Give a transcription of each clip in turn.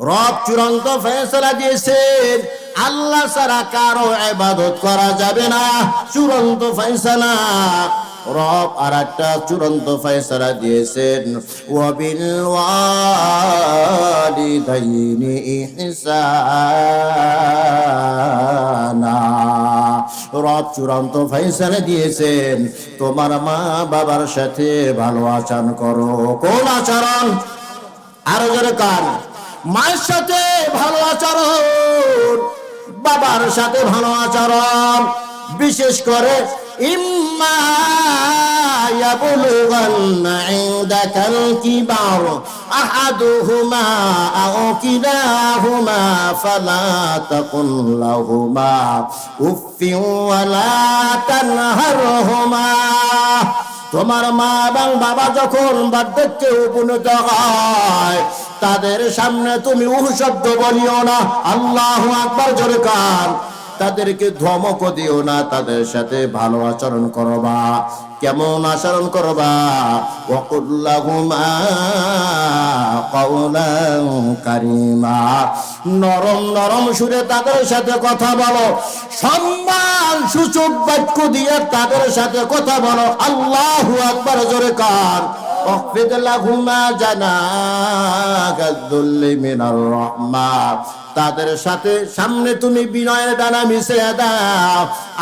রব চূড়ান্ত ফয়সালা দিয়েছেন, আল্লাহ ছাড়া কারো ইবাদত করা যাবে না। চূড়ান্ত ফয়সালা। রব আর একটা চূড়ান্ত ফয়সালা দিয়েছেন, ওয়াবিল ওয়ালিদাইনি ইহসানা। রব চূড়ান্ত ফয়সালা দিয়েছেন, তোমার মা বাবার সাথে ভালো আচরণ করো। কোন আচরণ? আরো জোরে কান। মায়ের সাথে ভালো আচরণ, বাবার সাথে ভালো আচরণ। বিশেষ করে ইম্মা ইয়াবলুগান্না ইনদাকাল কিবার আহাদুহুমা আও কিলাহুমা ফালা তাকুল লাহুমা উফফিন ওয়ালা তানহারহুমা। তোমার মা এবং বাবা যখন বার্ধক্যে উপনীত হয়, তাদের সামনে তুমি উহ শব্দ বলিও না। আল্লাহু আকবার জোরে কান। তাদেরকে ধমক দিও না, তাদের সাথে ভালো আচরণ করবা। কেমন আচরণ করবা? ওয়াকুল্লাহুমা কাওলান কারীমা। নরম নরম সুরে তাদের সাথে কথা বলো, সম্মান সূচক বাক্য দিয়ে তাদের সাথে কথা বলো। আল্লাহু আকবার জোরে কান। ওয়াকফিদ লাহুমা জানাহাদ যুল্লি মিনার রাহমা। তাদের সাথে সামনে তুমি বিনয়ের ডানা মিশিয়ে দাও।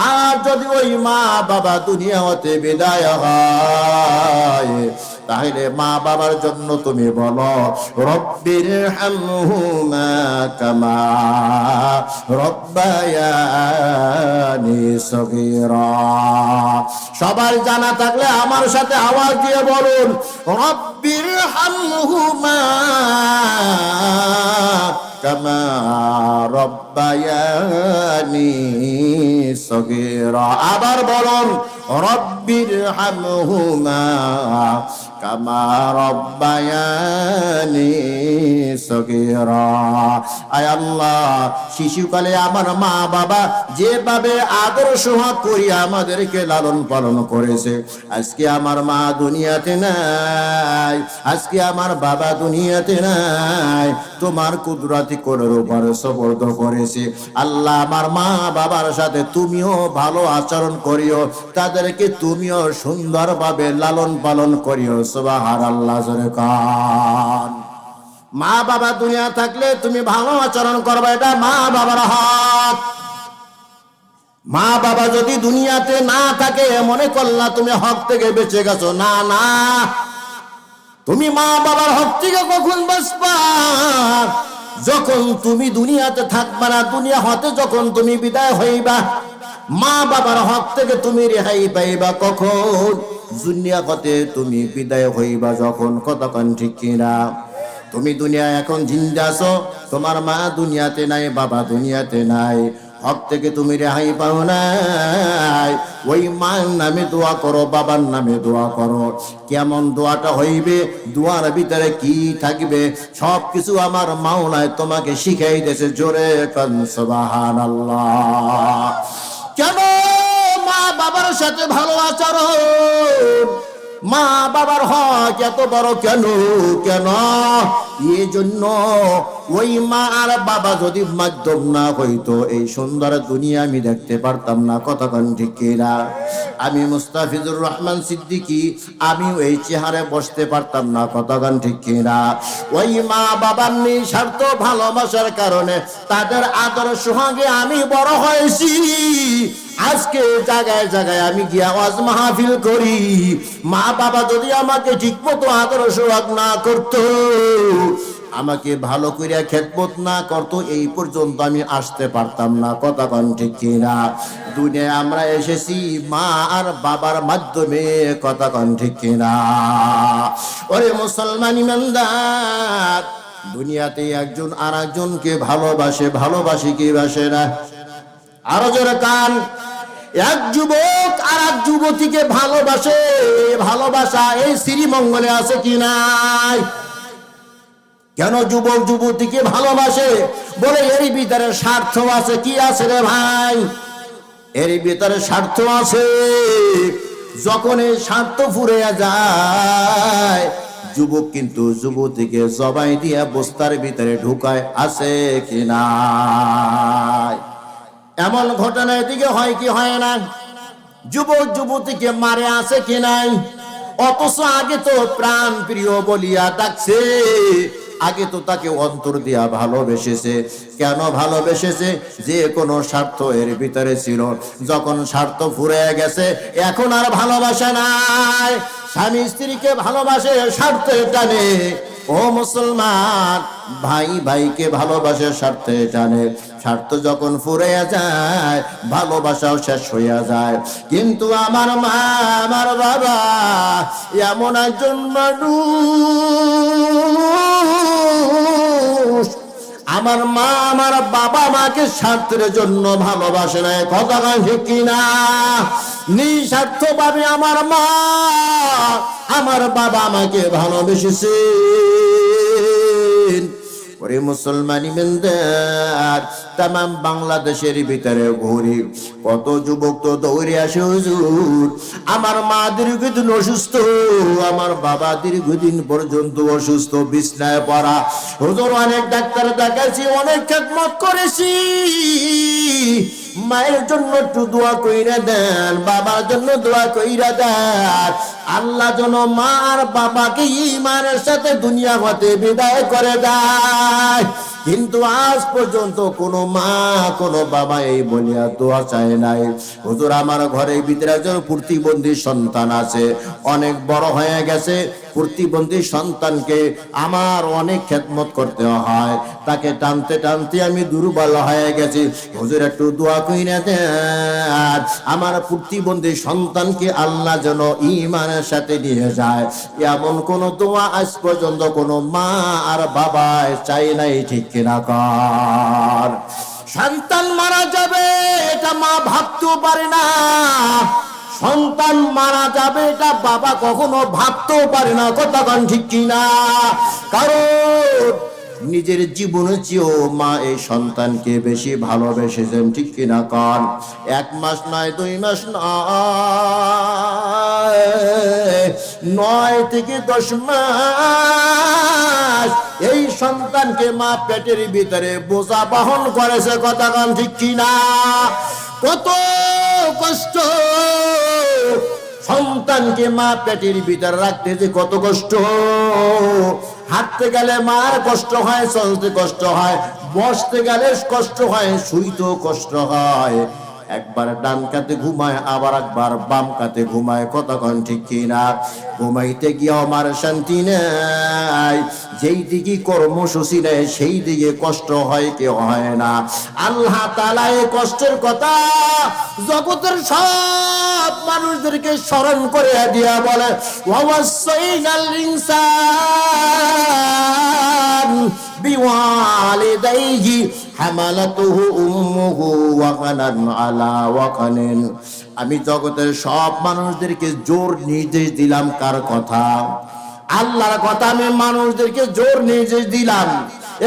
আর যদি ওই মা বাবা দুনিয়া হতে বিদায় হয়, তাহলে মা বাবার জন্য তুমি বলো, রব্বির হামহুমা কামা রব্বায়ানি সগীরা। সবার জানা থাকলে আমার সাথে আওয়াজ দিয়ে বলুন, রব্বির হামহুমা কামা রব্বায়ানি সগীরা। আবার বলুন, রব্বির হামহুমা কামা রব্বায়ানি সগীরা। আয় আল্লাহ, শিশুকালে আমার মা বাবা যেভাবে আদর সোহাগ করি আমাদেরকে লালন পালন করেছে, আজকে আমার মা দুনিয়াতে নাই, আজকে আমার বাবা দুনিয়াতে নাই, তোমার কুদরতি কোলের উপর সুপর্দ করেছে। আল্লাহ, আমার মা বাবার সাথে তুমিও ভালো আচরণ করিও, তাদেরকে তুমিও সুন্দরভাবে লালন পালন করিও। সুবহানাল্লাহ জোরে কান। মা বাবা দুনিয়া থাকলে তুমি ভালো আচরণ করবে, এটা মা বাবার হক। মা বাবা যদি দুনিয়াতে না থাকে, মনে করলা তুমি হক থেকে বেঁচে গেছো। না না, তুমি মা বাবার হক থেকে কখন বাঁচবা? যখন তুমি দুনিয়াতে থাকবা না, দুনিয়া হতে যখন তুমি বিদায় হইবা। মা বাবার হক থেকে তুমি রেহাই পাইবা কখন? দুনিয়া হতে তুমি বিদায় হইবা যখন। কতক্ষণ ঠিক কিনা? তুমি দুনিয়া এখন জিন্দা আছো, তোমার মা দুনিয়াতে নাই, বাবা দুনিয়াতে নাই, হক থেকে তুমি রেহাই পাও নাই। ওই মার নামে দোয়া করো, বাবার নামে দোয়া করো। কেমন দোয়াটা হইবে, দোয়ার ভিতরে কি থাকবে, সব কিছু আমার মাওলায় তোমাকে শিখাই দিয়েছে। জোরে কান সুবহানাল্লাহ। কেন? মা বাবার সাথে ভালো আচরণ। মা বাবার হক এত বড় কেন? কেন? এই জন্য ওই মা আর বাবা যদি মাধ্যম না হইতো, এই সুন্দর দুনিয়া আমি দেখতে পারতাম না। কতক্ষণ ঠিক কিনা? আমি মুস্তাফিজুর রহমান সিদ্দিকী, আমি ওই চেহারে বসতে পারতাম না। কতক্ষণ ঠিক কিনা? ওই মা বাবার নিঃস্বার্থ ভালোবাসার কারণে, তাদের আদর সোহাগে আমি বড় হয়েছি। আজকে জায়গায় জায়গায় আমি গিয়া ওয়াজ মাহফিল করি। মা বাবা যদি আমাকে ঠিক মতো আদর সোহাগ না করতো, আমাকে ভালো করিয়া খেদমত না করতো, এই পর্যন্ত আমি আসতে পারতাম না। কতক্ষণ ঠিক কিনা? দুনিয়ায় আমরা এসেছি মা আর বাবার মাধ্যমে। কতক্ষণ ঠিক কিনা? ওরে মুসলমান ইমানদার, দুনিয়াতে একজন আর একজনকে ভালোবাসে, ভালোবাসে কি বাসে না? আরো জোরে কান। এক যুবক আর এক যুবতীকে ভালোবাসে। ভালোবাসা এই শ্রীমঙ্গলে আছে কি নাই? কেন যুবক যুবতীকে ভালোবাসে? বলে এর ভিতরে স্বার্থ আছে। কি আছে রে ভাই? এর ভিতরে স্বার্থ আছে। যখন এই স্বার্থ ফুরিয়ে যায়, যুবক কিন্তু যুবতীকে জবাই দিয়া বস্তার ভিতরে ঢুকায়, আছে কি না? এমন ঘটনা এদিকে হয় কি হয় না? যুবক যুবতীকে মারে, আছে কি নাই? অথচ আগে তো প্রাণ প্রিয় বলিয়া ডাকছে, আগে তো তাকে অন্তর দিয়া ভালোবেসেছে। কেন ভালোবেসেছে? যে কোনো স্বার্থ এর ভিতরে ছিল, যখন স্বার্থ ফুরে গেছে এখন আর ভালোবাসা নাই। স্বামী স্ত্রীকে ভালোবাসে স্বার্থে টানে। ও মুসলমান, ভাই ভাইকে ভালোবাসে স্বার্থে টানে। স্বার্থ যখন ফুরাইয়া যায় ভালোবাসাও শেষ হইয়া যায়। কিন্তু আমার মা আমার বাবা এমন একজন মানুষ, আমার মা আমার বাবা মাকে স্বার্থের জন্য ভালোবাসে না। কথা ঠিক কিনা? নিঃস্বার্থ ভাবে আমার মা আমার বাবা আমাকে ভালোবেসেছে। ওরে মুসলমান ইমানদার, তামাম বাংলাদেশের ভিতরে ঘুরি, কত যুবক তো দৌড়ে আসে, হুজুর আমার মা দীর্ঘদিন অসুস্থ, আমার বাবা দীর্ঘদিন পর্যন্ত অসুস্থ, বিছনায় পড়া। হুজুর অনেক ডাক্তার দেখাইছি, অনেক খেদমত করেছি, মায়ের জন্য একটু দোয়া কইরা দেন, বাবার জন্য দোয়া কইরা দেন, আল্লাহ যেন মা আর বাবাকে ঈমানের সাথে দুনিয়া হতে বিদায় করে দেয়। কিন্তু আজ পর্যন্ত কোনো মা কোনো বাবা এই বলিয়া দোয়া চায় নাই। হুজুর আমার ঘরের ভিতরে একজন প্রতিবন্ধী সন্তান আছে, অনেক বড় হয়ে গেছে। প্রতিবন্ধী সন্তানকে আমার অনেক খেদমত করতে হয়, তাকে টানতে টানতে আমি দুর্বল হয়ে গেছি। হুজুর একটু দোয়া কইরা দেন, আমার প্রতিবন্ধী সন্তানকে আল্লাহ যেন ঈমানের সাথে নিয়ে যায়। এমন কোন দোয়া আজ পর্যন্ত কোনো মা আর বাবা চাই নাই, ঠিক কিনা কর? সন্তান মারা যাবে এটা মা ভাবতেও পারে না, সন্তান মারা যাবে এটা বাবা কখনো ভাবতেও পারে না। কথা কন ঠিক কিনা? কারণ নিজের জীবনের চেয়েও মা এই সন্তানকে বেশি ভালোবেসেছেন, ঠিক কিনা কন? 1 মাস নয়, 2 মাস নয়, 9 থেকে 10 মাস এই সন্তানকে মা পেটের ভিতরে বোঝা বহন করেছে। কথা কন ঠিক কিনা? কত কষ্ট সন্তানকে মা পেটের ভিতরে রাখতে, যে কত কষ্ট। হাঁটতে গেলে মার কষ্ট হয়, চলতে কষ্ট হয়, বসতে গেলে কষ্ট হয়, শুইতেও কষ্ট হয়। একবার ডান কাতে ঘুমায়, আবার একবার বাম কাতে ঘুমায়। কতক্ষণ ঠিক কিনা? ঘুমাইতে গিয়ে আমার শান্তি নাই, যেই দিকে কর্মসূচি নেয় সেই দিকে কষ্ট হয় কি হয় না? আল্লাহ তাআলা এই কষ্টের কথা জগতের সব মানুষদেরকে স্মরণ করে দিয়া বলে, ওয়াসাইনাল ইনসান বিওয়ালিদাইহি হামালাতুহু উম্মুহু ওয়াকানান আলা ওয়াকানিন। আমি জগতের সব মানুষদেরকে জোর নির্দেশ দিলাম। কার কথা? আল্লাহর কথা। আমি মানুষদেরকে জোর নির্দেশ দিলাম।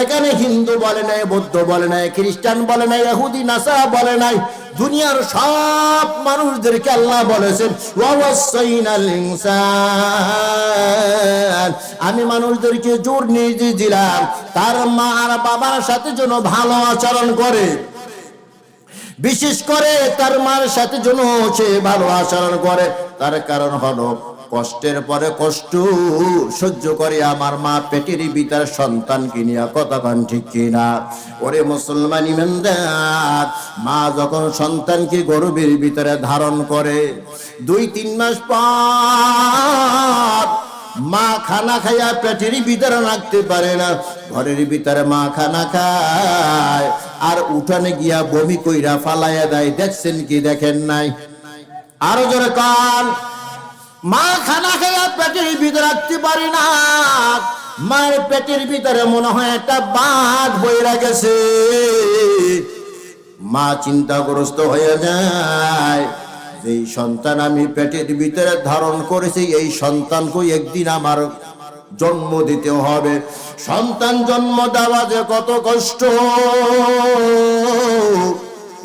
এখানে হিন্দু বলে নাই, বৌদ্ধ বলে নাই, খ্রিস্টান বলে নাই, ইহুদি নাসারা বলে নাই, দুনিয়ার সব মানুষদেরকে আল্লাহ বলেছেন ওয়াসাইনাল ইনসান। আমি মানুষদেরকে জোর নির্দেশ দিলাম তার মা আর বাবার সাথে যেন ভালো আচরণ করে, বিশেষ করে তার মার সাথে যেন সে ভালো আচরণ করে। তার কারণ হলো কষ্টের পরে কষ্ট সহ্য করে আমার মা পেটের ভিতর সন্তানকে নিয়ে। কতক্ষণ ঠিক কিনা? ওরে মুসলমান ইমানদার, মা যখন সন্তানকে গর্ভের ভিতরে ধারণ করে 2-3 মাস পর মা খানা খাইয়া পেটের ভিতরে রাখতে পারে না, ঘরের ভিতরে মা খানা খায় আর উঠানে গিয়া বমি কইরা ফালাইয়া দেয়। দেখছেন কি দেখেন নাই? আরো জোরে কান। মা খানা খাইয়া পেটের ভিতরে রাখতে পারি না, মায়ের পেটের ভিতরে মনে হয় একটা বাঘ বইরা গেছে। মা চিন্তাগ্রস্ত হয়ে যায়, যেই সন্তান আমি পেটের ভিতরে ধারণ করেছি এই সন্তানকে একদিন আমার জন্ম দিতে হবে। সন্তান জন্ম দেওয়া যে কত কষ্ট,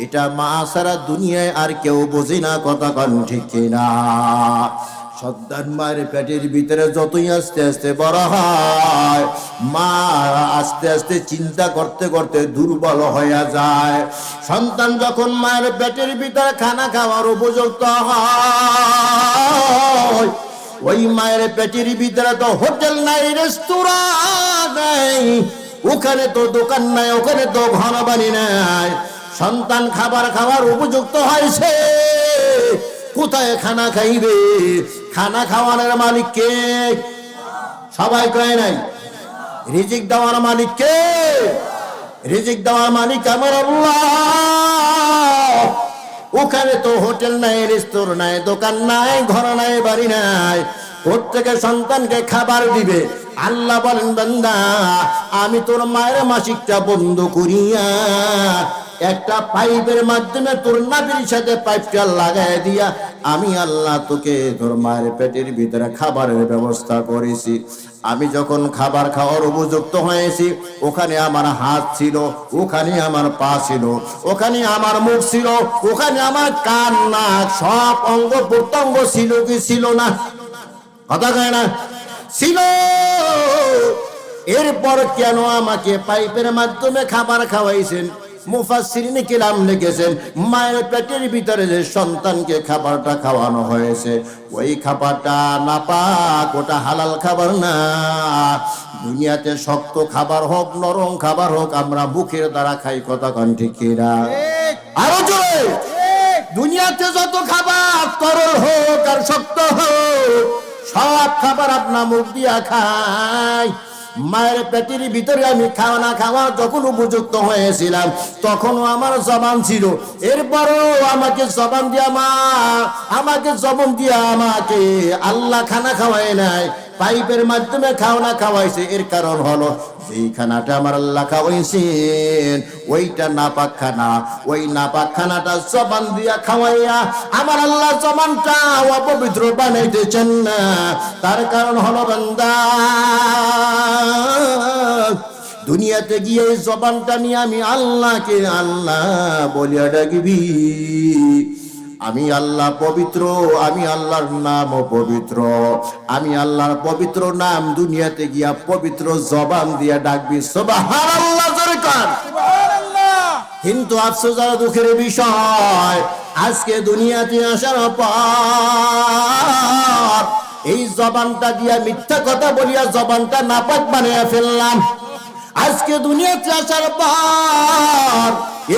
এটা মা সারা দুনিয়ায় আর কেউ বোঝে না। কথা কন ঠিক কিনা? সন্তান মায়ের পেটের ভিতরে যতই আস্তে আস্তে বড় হয়, মা আস্তে আস্তে চিন্তা করতে করতে দুর্বল হয়ে যায়। সন্তান যখন মায়ের পেটের ভিতরে খানা খাওয়ার উপযুক্ত হয়, ওই মায়ের পেটের ভিতরে তো হোটেল নাই, রেস্তোরাঁ নাই, ওখানে তো দোকান নাই, ওখানে তো ঘর বাড়ি নাই। সন্তান খাবার খাওয়ার উপযুক্ত হয়েছে, কোথায় খানা খাইবে? খানা খাওয়ানোর মালিক কে? সবাই কয় নাই। রিজিক দেওয়ার মালিক কে? রিজিক দেওয়ার মালিক আমার আল্লাহ। ওখানে তো হোটেল নাই, রেস্তোরাঁ নাই, দোকান নাই, ঘর নাই, বাড়ি নাই, প্রত্যেকে সন্তানকে খাবার দিবে। আল্লাহ বলেন, বান্দা আমি তোর মায়ের মাসিকটা বন্ধ করিয়া একটা পাইপের মাধ্যমে তোর নাভির সাথে পাইপটা লাগাই দিয়া আমি আল্লাহ তোকে তোর মায়ের পেটের ভিতরে খাবারের ব্যবস্থা করেছি। আমি যখন খাবার খাওয়ার উপযুক্ত হয়েছি, ওখানে আমার হাত ছিল, ওখানে আমার পা ছিল, ওখানে আমার মুখ ছিল, ওখানে আমার কান নাক সব অঙ্গ প্রত্যঙ্গ ছিল কি ছিল না? কথা কয় না? ছিল। এরপর কেন আমাকে পাইপের মাধ্যমে খাবার খাওয়াইছেন? মুফাসসিরিনে কিরাম লিখেছেন, মায়ের পেটের ভিতরে যে সন্তানকে খাবারটা খাওয়ানো হয়েছে, ওই খাবারটা নাপাক, ওটা হালাল খাবার না। দুনিয়াতে শক্ত খাবার হোক, নরম খাবার হোক, আমরা মুখের দ্বারা খাই। কথা কন ঠিক কিনা? আরো জোরে। দুনিয়াতে যত খাবার তরল হোক আর শক্ত হোক, সব খাবার আপনার মুখ দিয়া খাই। মায়ের পেটের ভিতরে আমি খাওয়া খাওয়া যখন উপযুক্ত হয়েছিলাম, তখনও আমার জবান ছিল। এরপরও আমাকে জবান দিয়া আমাকে আল্লাহ খানা খাওয়ায় নাই, পাইপের মাধ্যমে খাওয়া খাওয়াইছে। এর কারণ হলো যেই খানাটা আমার আল্লাহ খাওয়াইছেন ওইটা নাপাক খানা। ওই নাপাক খানাটা জবান দিয়া খাওয়াইয়া আমার আল্লাহ জবানটা অপবিত্র বানাইতেছেন না। তার কারণ হলো বান্দা দুনিয়াতে গিয়ে এই জবানটা নিয়ে আমি আল্লাহকে আল্লাহ বলিয়া ডাকবি। আমি আল্লাহ পবিত্র, আমি আল্লাহর নাম পবিত্র, আমি আল্লাহর পবিত্র নাম দুনিয়াতে গিয়া পবিত্র জবান দিয়া ডাকবি। সুবহানাল্লাহ জোরে কান সুবহানাল্লাহ। কিন্তু আফসোস আর দুঃখের বিষয়, আজকে দুনিয়াতে আসার পর এই জবানটা দিয়া মিথ্যা কথা বলিয়া জবানটা নাপাক বানিয়ে ফেললাম। আজকে দুনিয়াতে আসার পর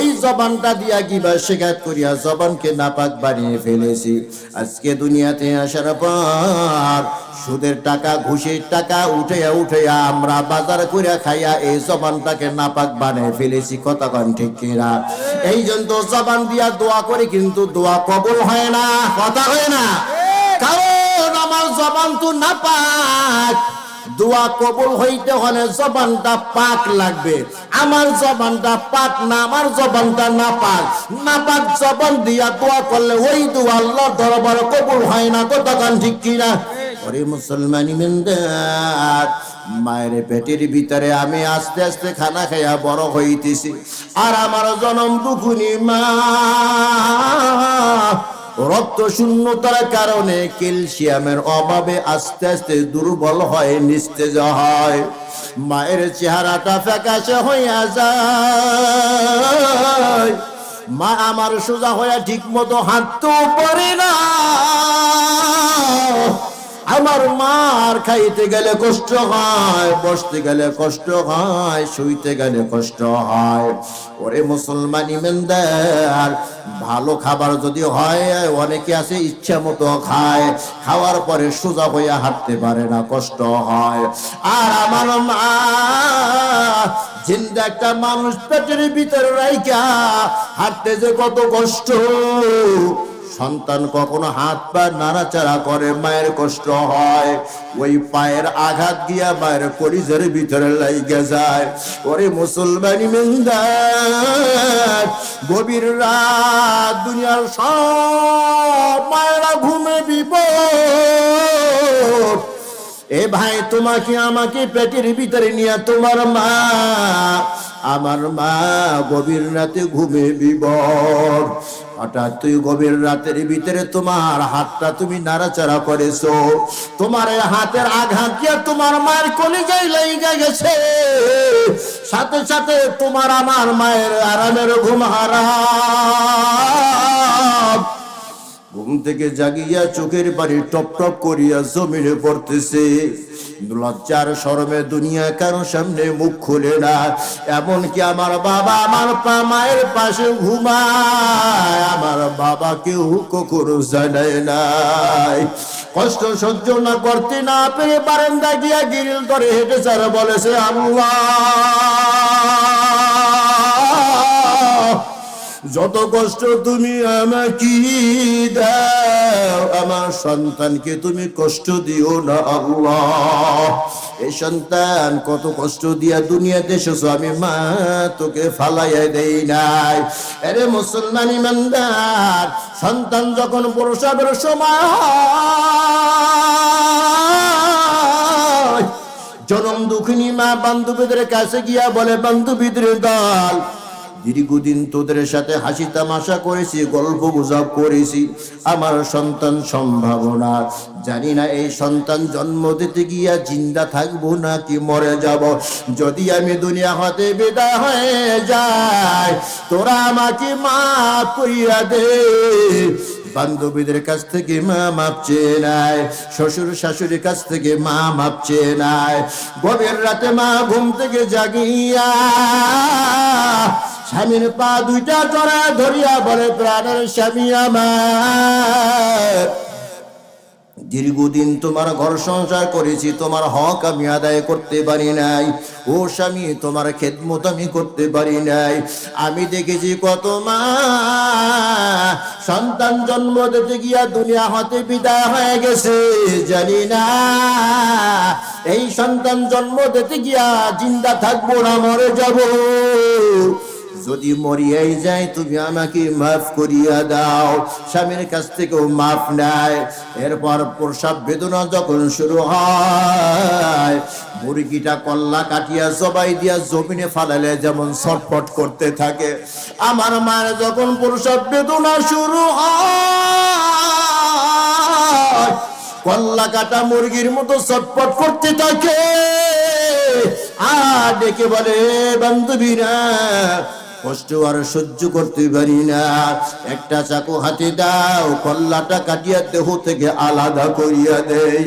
এই জবানটা দিয়া কিবা শিকায়ত করিয়া জবানকে নাপাক বানিয়ে ফেলেছি। আজকে দুনিয়াতে আসার পর সুদের টাকা, ঘুষের টাকা উঠাইয়া উঠাইয়া আমরা বাজার করিয়া খাইয়া এই জবানটাকে নাপাক বানিয়ে ফেলেছি। কথা কন ঠিক কিনা? এই জন্য জবান দিয়া দোয়া করে কিন্তু দোয়া কবুল হয় না। কথা হয় না, কারণ আমার জবান তো নাপাক। দোয়া কবুল হইতে হলে জবানটা পাক লাগবে। আমার জবানটা পাক না, আমার জবানটা নাপাক। নাপাক জবান দিয়া দোয়া করলে ওই দোয়া আল্লাহর দরবারে কবুল হয় না। কতক্ষণ ঠিক কিনা? ওরে মুসলমান ইমানদার, মায়ের পেটের ভিতরে আমি আস্তে আস্তে খানা খাইয়া বড় হইতেছি, আর আমার জনম দুখুনি মা রক্ত শূন্যতার কারণে ক্যালসিয়ামের অভাবে আস্তে আস্তে দুর্বল হয়, নিস্তেজ হয়। মায়ের চেহারাটা ফ্যাকাশে হইয়া যায়। মা আমার সোজা হইয়া ঠিক মতো হাঁটতে পারে না। আমার মার খাইতে গেলে কষ্ট হয়, বসতে গেলে কষ্ট হয়, শুইতে গেলে কষ্ট হয়। ওরে মুসলমান ইমানদার, ভালো খাবার যদি হয়, অনেকে আছে ইচ্ছা মতো খায়, খাওয়ার পরে সোজা হইয়া হাঁটতে পারে না, কষ্ট হয়। আর আমার মা জিন্দা একটা মানুষ পেটের ভিতরে রাইখা হাঁটতে যে কত কষ্ট। সন্তান কখনো হাত পা নাড়াচাড়া করে, মায়ের কষ্ট হয়। ওই পায়ের আঘাত দিয়া মায়ের কলিজার ভিতরে লাইগা যায়। ওরে মুসলমান ইমানদার, গভীর রাত দুনিয়ার সব মায়েরা ঘুমে বিপদ। এ ভাই, তোমাকে আমাকে পেটের ভিতরে নিয়ে তোমার মা, আমার মা গভীর রাতে ঘুমে বিপদ। হঠাৎ তুই গভীর রাতের ভিতরে তোমার হাতটা তুমি নাড়াচাড়া করেছো, তোমার এই হাতের আঘাত দিয়ে তোমার মায়ের কলিজায় লেগে গেছে, সাথে সাথে তোমার আমার মায়ের আরামের ঘুম হারাম। ঘুম থেকে জাগিয়া চোখের পানি টপ টপ করিয়া জমিনে পড়তেছে, লজ্জার শরমে দুনিয়া কারো সামনে মুখ খুলে না। এমনকি আমার বাবা আমার মায়ের পাশে ঘুমায়, আমার বাবা কেউ কখনো জানায় নাই। কষ্ট সহ্য না করতে না পেরে বারান্দা গিয়া গিরিল ধরে হেঁটে চার বলেছে, আল্লাহ যত কষ্ট তুমি আমাকে দাও, আমার সন্তানকে তুমি কষ্ট দিও না আল্লাহ। এই সন্তান কত কষ্ট দিয়া দুনিয়াতে এসেছো, আমি মা তোকে ফালাইয়া দেই নাই। আরে মুসলমান ইমানদার, সন্তান যখন প্রসবের সময় হয়, জনম দুঃখিনী মা বান্ধবীদের কাছে গিয়া বলে, বান্ধবীদের দল, দীর্ঘদিন তোদের সাথে হাসি তামাশা করেছি, গল্প গুজব করেছি, আমার সন্তান সম্ভাবনা, জানি না এই সন্তান জন্ম দিতে গিয়া জিন্দা থাকবো নাকি মরে যাব। যদি আমি দুনিয়া হতে বিদায় হয়ে যাই, তোরা আমাকে মাফ করিয়া দে। বান্ধবীদের কাছ থেকে মা মাপ চেয়ে নেয়, শ্বশুর শাশুড়ির কাছ থেকে মা মাপ চেয়ে নেয়। গভীর রাতে মা ঘুম থেকে জাগিয়া স্বামীর পা দুইটা জড়া ধরিয়া বলে, প্রাণের স্বামী আমার, দীর্ঘদিন তোমার ঘর সংসার করেছি, তোমার হক আমি আদায় করতে পারি নাই। ও স্বামী, তোমার খেদমত আমি করতে পারি নাই। আমি দেখেছি কত মা সন্তান জন্ম দিতে গিয়া দুনিয়া হতে বিদায় হয়ে গেছে, জানি না এই সন্তান জন্ম দিতে গিয়া জিন্দা থাকবো না মরে যাব। যদি মরিয়াই যায় তুমি আমাকে মাফ করিয়া দাও। স্বামীর কাছ থেকেও মাফ নাই। এরপর প্রসব বেদনা যখন শুরু হয়, মুরগিটা কল্লা কাটিয়া জবাই দিয়া জমিনে ফালালে যেমন ছটফট করতে থাকে, আমার মায়ের যখন প্রসব বেদনা শুরু হয়, কল্লা কাটা মুরগির মতো ছটফট করতে থাকে। আর ডেকে বলে, বান্ধবীরা কষ্ট আর সহ্য করতে পারি না, একটা চাকু হাতে দাও, কল্লাটা কাটিয়া দেহ থেকে আলাদা করিয়া দেই।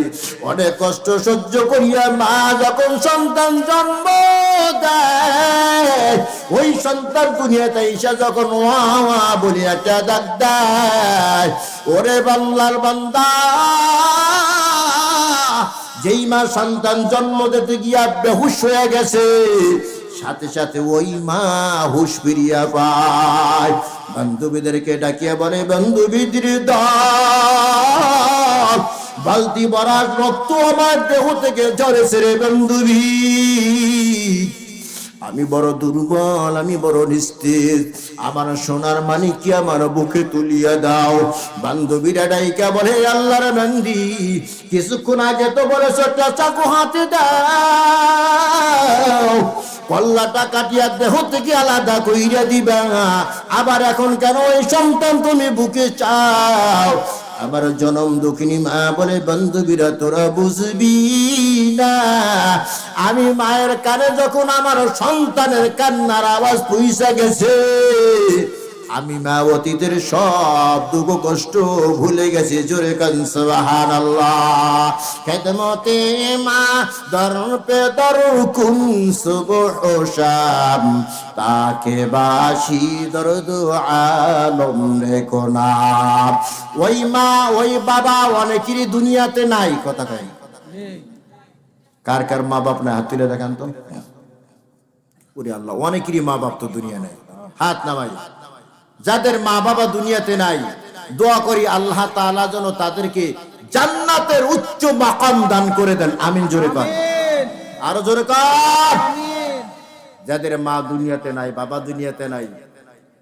অনেক কষ্ট সহ্য করিয়া মা যখন সন্তান জন্ম দেয়, ওই সন্তান দুনিয়াতে ঈশা যখন ওয়া ওয়া বলে একটা ডাক দেয়, ওরে বাংলার বান্দা, যেই মা সন্তান জন্ম দিতে গিয়া বেহুশ হয়ে গেছে, সাথে সাথে ওই মা হুশ ফিরিয়া পায়। বান্ধবীদেরকে ডাকিয়া বলে, বান্ধবীদের দল, বালতি ভরা রক্ত আমার দেহ থেকে ঝরেছে রে বান্ধবী, আমি বড় দুর্বল, আমি বড় নিস্তেজ, আমার সোনার মানিককে আমার বুকে তুলিয়া দাও। বান্ধবীরা ডাইকা বলে, আল্লাহর বান্দি, কিছুক্ষণ আগে তো বলেছ একটা চাকু হাতে দাও, কল্লাটা কাটিয়া দেহ থেকে আলাদা কইরা দিবা, আবার এখন কেন এই সন্তান তুমি বুকে চাও? আমার জনম দুঃখিনী মা বলে, বান্ধবীরা তোরা বুঝবি না, আমি মায়ের কানে যখন আমার সন্তানের কান্নার আওয়াজ পৌঁছা গেছে, আমি মা অতীতের সব দুঃখ কষ্ট ভুলে গেছি। জোরে কান সুবহানাল্লাহ। খেদমতে মা দরুন পে দরুন কুন সুবহ ও শাম, তাকে বাসি দরদ আলম রেখো নাম। ওই মা ওই বাবা অনেকেরই দুনিয়াতে নাই। কথা কয়, কার কার মা বাপ নাই? হাত তুলে দেখান তো। ওরে আল্লাহ, অনেকেরই মা বাপ তো দুনিয়া নাই। হাত নামাই। যাদের মা বাবা দুনিয়াতে নাই, দোয়া করি আল্লাহ তাআলা যেন তাদেরকে জান্নাতের উচ্চ মাকাম দান করে দেন। আমিন। জোরে কর, আরো জোরে কর। যাদের মা দুনিয়াতে নাই, বাবা দুনিয়াতে নাই,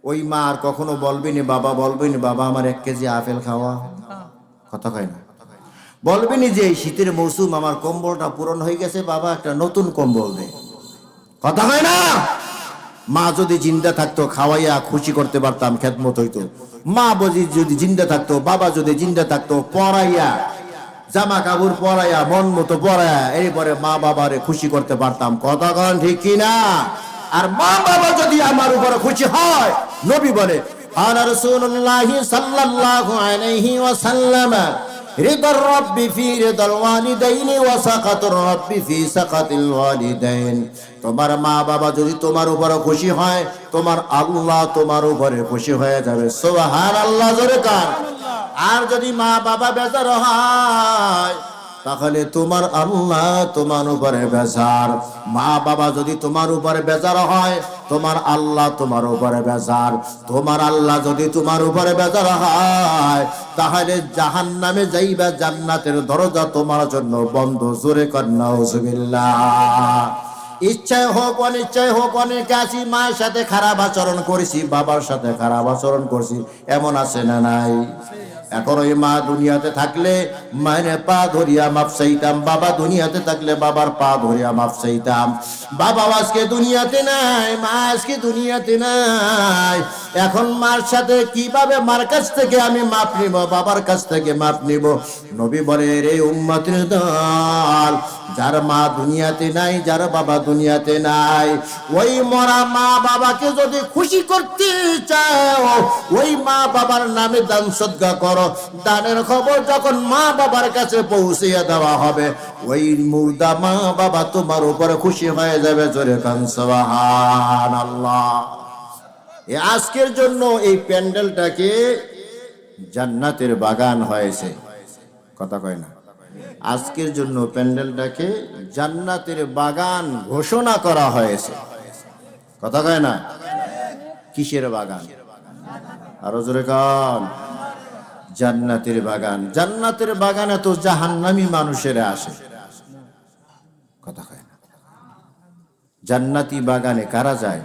ওই মা আর কখনো বলবেনি, বাবা বলবেনি, বাবা আমার 1 কেজি আপেল খাওয়া। কথা কয় না। বলবেনি যে এই শীতের মৌসুম আমার কম্বলটা পূরণ হয়ে গেছে, বাবা একটা নতুন কম্বল দে। কথা কয় না। মা যদি জিন্দা থাকতো খাওয়াইয়া খুশি করতে পারতাম, খেদমত হইতো। মা যদি জিন্দা থাকতো, বাবা যদি জিন্দা থাকতো, পড়াইয়া জামা কাপড় পরাইয়া মন মতো পরাইয়া এরপরে মা বাবারে খুশি করতে পারতাম। কথা কন ঠিক কিনা? আর মা বাবা যদি আমার উপরে খুশি হয়, নবী বলে আনা রাসূলুল্লাহি সাল্লাল্লাহু আলাইহি ওয়াসাল্লাম রিদার রাব্বি ফি রিদাল ওয়ালিদাইনি ওয়া সাকাতুর রাব্বি ফি সাকাতিল ওয়ালিদাইন। তোমার মা বাবা যদি তোমার উপরে খুশি হয়, তোমার আল্লাহ তোমার উপরে খুশি হয়ে যাবে। সুবহানাল্লাহ জোরে কান। আর যদি মা বাবা বেজার হয়, তাহলে তোমার আল্লাহ তোমার উপরে বেজার। মা বাবা যদি তোমার উপরে বেজার হয়, তোমার আল্লাহ তোমার উপরে বেজার। তোমার আল্লাহ যদি তোমার উপরে বেজার হয়, তাহলে জাহান্নামে যাইবা, জান্নাতের দরজা তোমার জন্য বন্ধ। জোরে কর নাউজুবিল্লাহ। ইচ্ছায় হোক অনিচ্ছায় হোক, অনেকে আছি মায়ের সাথে খারাপ আচরণ করেছি, বাবার সাথে খারাপ আচরণ করছি, এমন আছে না নাই? এখন ওই মা দুনিয়াতে থাকলে মায়ের পা ধরিয়া মাপ চাইতাম, বাবা দুনিয়াতে থাকলে বাবার পা ধরিয়া মাপ চাইতাম। বাবা আজকে দুনিয়াতে নাই, মা আজকে দুনিয়াতে নাই। এখন মার সাথে কিভাবে, মার কাছ থেকে আমি মাপ নিব, বাবার কাছ থেকে মাপ নিব? নবী বলে রে উম্মতের দল, যার মা দুনিয়াতে নাই, যার বাবা দুনিয়াতে নাই, ওই মরা মা বাবাকে যদি খুশি করতে চাও, ওই মা বাবার নামে দান সদকা করো। দানের খবর যখন মা বাবার কাছে পৌঁছে দেওয়া হবে, ওই মুর্দা মা বাবা তোমার উপরে খুশি হয়ে যাবে। জোরে কান সুবহানাল্লাহ। আজকের জন্য এই প্যান্ডেলটাকে জান্নাতের বাগান হয়েছে। কথা কয় না? আজকের জন্য প্যান্ডেলটাকে জান্নাতের বাগান ঘোষণা করা হয়েছে। কথা কয় না? কিসের বাগান? আরো জোরে কান। জান্নাতের বাগান। জান্নাতের বাগানে তো জাহান্নামী মানুষেরা আসে। কথা কয় না? জান্নাতি বাগানে কারা যায়?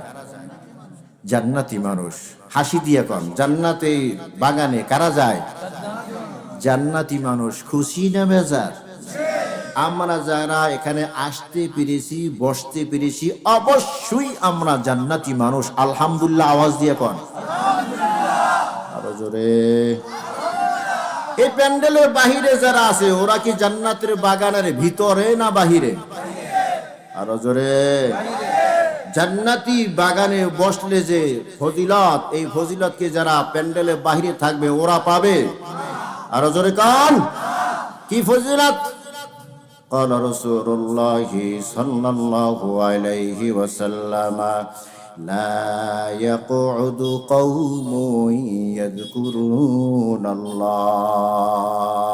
জান্নাতি মানুষ। হাসি দিয়ে কন, জান্নাতে বাগানে কারা যায়? জান্নাতি মানুষ। খুশি না বেজার? আমরা যারা এখানে আসতে পেরেছি, বসতে পেরেছি, অবশ্যই আমরা জান্নাতি মানুষ। আলহামদুলিল্লাহ আওয়াজ দিয়ে কন। আরো জোরে। এই প্যান্ডেলের বাহিরে যারা আছে, ওরা কি জান্নাতের বাগানের ভিতরে না বাহিরে? আরো জোরে। জান্নাতি বাগানে বসলে যে ফজিলত, এই ফজিলতকে যারা প্যান্ডেলের বাহিরে থাকবে ওরা পাবে। আরো জোরে কান। কি ফজিলত? قال رسول الله صلى الله عليه وسلم لا يقعد قوم يذكرون الله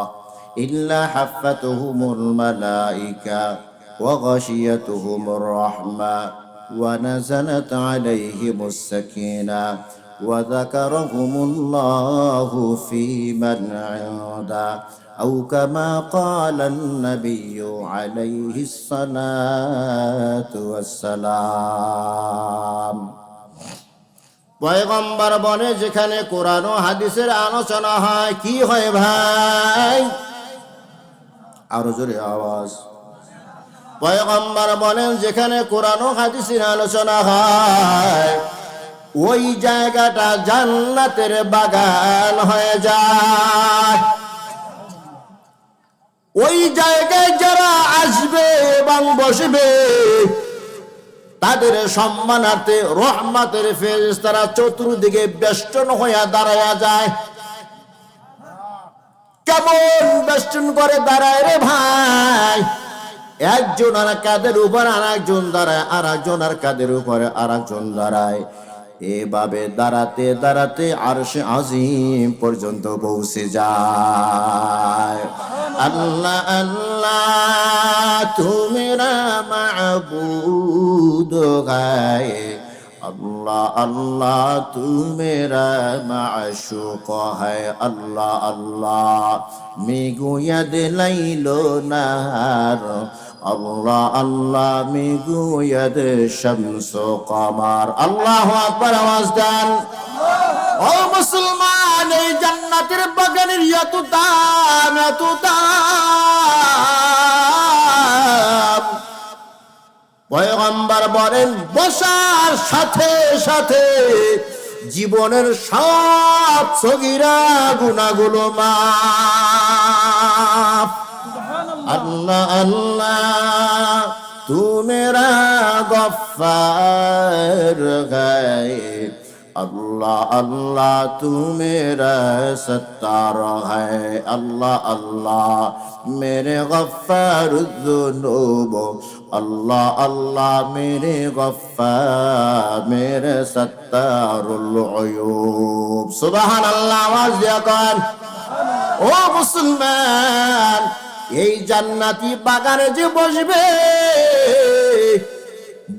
إلا حفتهم الملائكة وغشيتهم الرحمة ونزلت عليهم السكينة وذكرهم الله في من عنده أو كما قال النبي عليه الصلاة والسلام। পয়গম্বর বলে যেখানে কোরআন ও হাদিসের আলোচনা হয়, কি হয় ভাই? আরো জোরে আওয়াজ। পয়গম্বর বলেন যেখানে কোরআন ও হাদিসের আলোচনা হয়, ওই জায়গাটা জান্নাতের বাগান হয়ে যায়। ওই জায়গায় যারা আসবে এবং বসবে, তাদের সম্মানার্থে রহমতের ফেরেশতারা চতুর্দিকে বেষ্টন হয়ে দাঁড়ায়া যায়। কেমন বেষ্টন করে দাঁড়ায় রে ভাই? একজন আর কাদের উপর আর একজন দাঁড়ায়, আর একজন আর কাদের উপরে আর একজন দাঁড়ায়। এভাবে দাঁড়াতে দাঁড়াতে আরশে আজিম পর্যন্ত পৌঁছে যায়। আল্লাহ আল্লাহ তু মেরা মাবুদ গায়ে, আল্লাহ আল্লাহ তু মেরা মাশুক হ্যায়। আল্লাহ আল্লাহ মিগুয়াদ লাইলো নাহার, আল্লাহ আল্লাহ মিগুয়াদ শামস কমার। আল্লাহু আকবার। আওয়াজ দেন। ও মুসলমান, এই জান্নাতের বাগানের এত দাম, এত দাম। পয়গম্বর বলেন বসার সাথে সাথে জীবনের সব সগীরা গুনাহগুলো মাফ। अल्लाह अल्लाह तू मेरा गफ्फार है, अल्लाह अल्लाह तू मेरा सत्तार है, अल्लाह अल्लाह मेरे गफ्फारुद्दुनूब, अल्लाह अल्लाह मेरे गफ्फार मेरे सत्तारुल उयूब। सुबहान अल्लाह। आवाज दिया कौन? ओ मुसलमान, এই জান্নাতি বাগানে যে বসবে,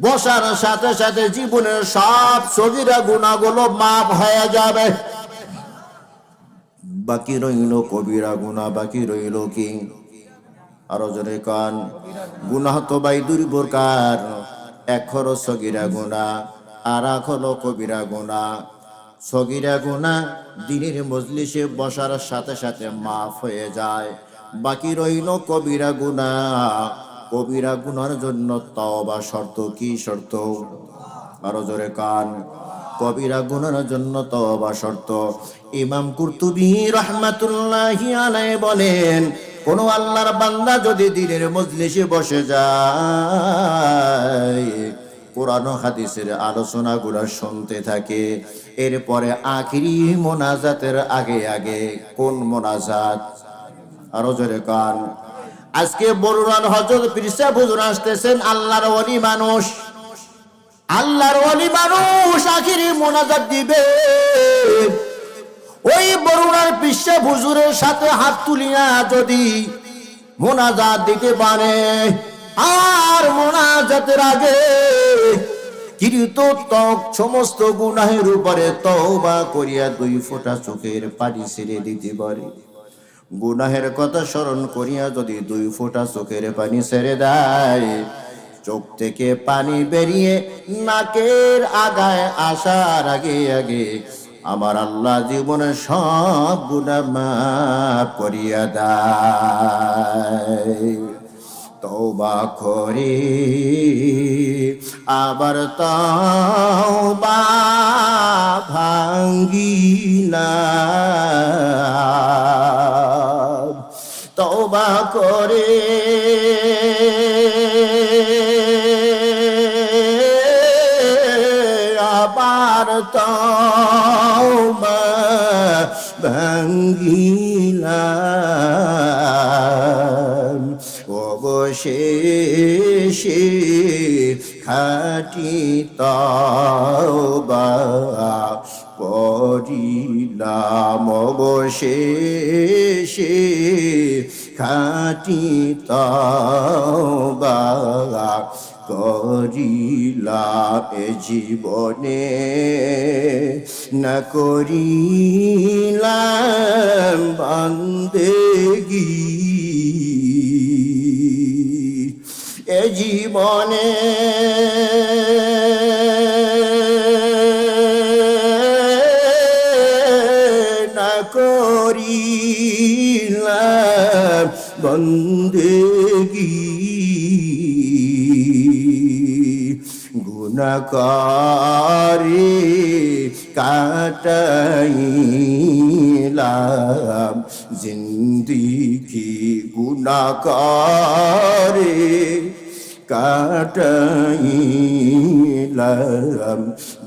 বসার সাথে সাথে জীবনের সব সগীরা গুনাহগুলো মাফ হয়ে যাবে। বাকি রইল কবিরা গুনাহ, বাকি রইল কি? আরো জোরে কান। গুনাহ তো ভাই দুই প্রকার, এক হলো সগীরা গুনাহ আর এক হলো কবিরা গুনাহ। সগীরা গুনাহ দিনের মজলিসে বসার সাথে সাথে মাফ হয়ে যায়। বাকি রইল কবিরা গুনাহ। কবিরা গুনার জন্য তওবা শর্ত। কি শর্ত? আরো জোরে কান। কবিরা গুনার জন্য তওবা শর্ত। ইমাম কুরতুবী রাহমাতুল্লাহি আলাইহি বলেন, কোন আল্লাহর বান্দা যদি দিনের মজলিসে বসে যায়, কোরআন ও হাদিসের আলোচনাগুলো শুনতে থাকে, এরপরে আখিরি মোনাজাতের আগে আগে, কোন মোনাজাত? আরো জোরে কান। আজকে বরুণার হযরত পীর সাহেব হুজুর আসতেছেন, আল্লাহর ওলি মানুষ, আল্লাহর ওলি মানুষ আখিরি মোনাজাত দিবে। ওই বরুণার পীর সাহেব হুজুরের সাথে হাত তুলিয়া যদি মোনাজাত দিতে পারে, আর মোনাজাতের আগে কৃত সমস্ত গুনাহের উপরে তওবা করিয়া 2 ফোঁটা চোখের পানি ছেড়ে দিতে পারে, গুনাহের কথা স্মরণ করিয়া যদি 2 ফোঁটা চোখের পানি ছেড়ে দেয়, চোখ থেকে পানি বেরিয়ে নাকের আগায় আসার আগে আগে আমার আল্লাহ জীবনের সব গুনাহ মাফ করিয়া দেয়। তওবা করে আবার তওবা ভাঙ্গিলাম, তওবা করে আবার তওবা ভাঙ্গিলাম, অবশেষে খাঁটি তওবা করিলাম, অবশেষে খাঁটি তওবা করিলাম, এ জীবনে না করিলাম বান্দেগি, এ জীবনে না করিলাম বন্দেগি, গুনাহ করে কাটাইলাম জিন্দেগি, গুনাহ করে কাটাইলাম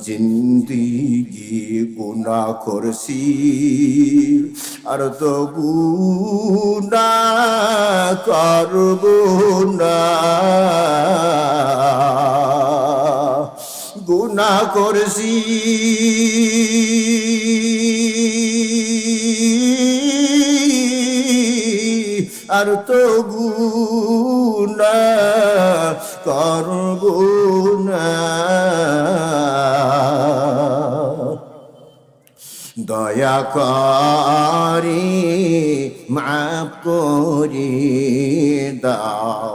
জিন্দেগি, গুনাহ করছি আর তো গুনাহ করব না, গুনাহ করছি আর তো গুনাহ করব না। দয়া করে মাফ করে দাও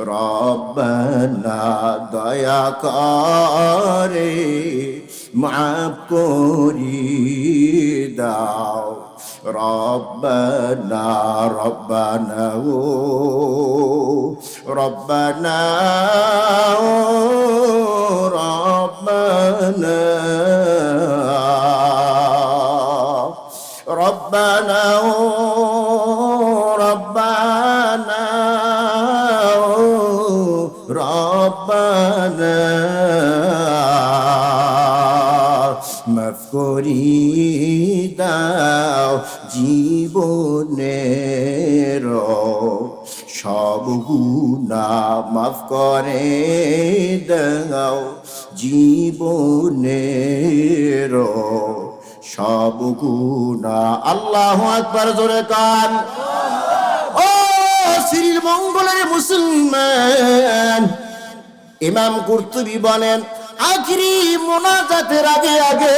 রব্বানা, দয়া করে মাফ করে দাও রব্বানা রব্বানা ও রব্বানা ও রব্বানা রব্বানা ও রব্বানা ও রব্বানা মাফ করি দাও জীবনের সব গুনাহ মাফ করে দাও জীবনের সব গুনাহ। আল্লাহু আকবার জোরে কান। ও শ্রীর মঙ্গলের মুসলমান, ইমাম কুরতুবী বলেন আখিরি মোনাজাতের আগে আগে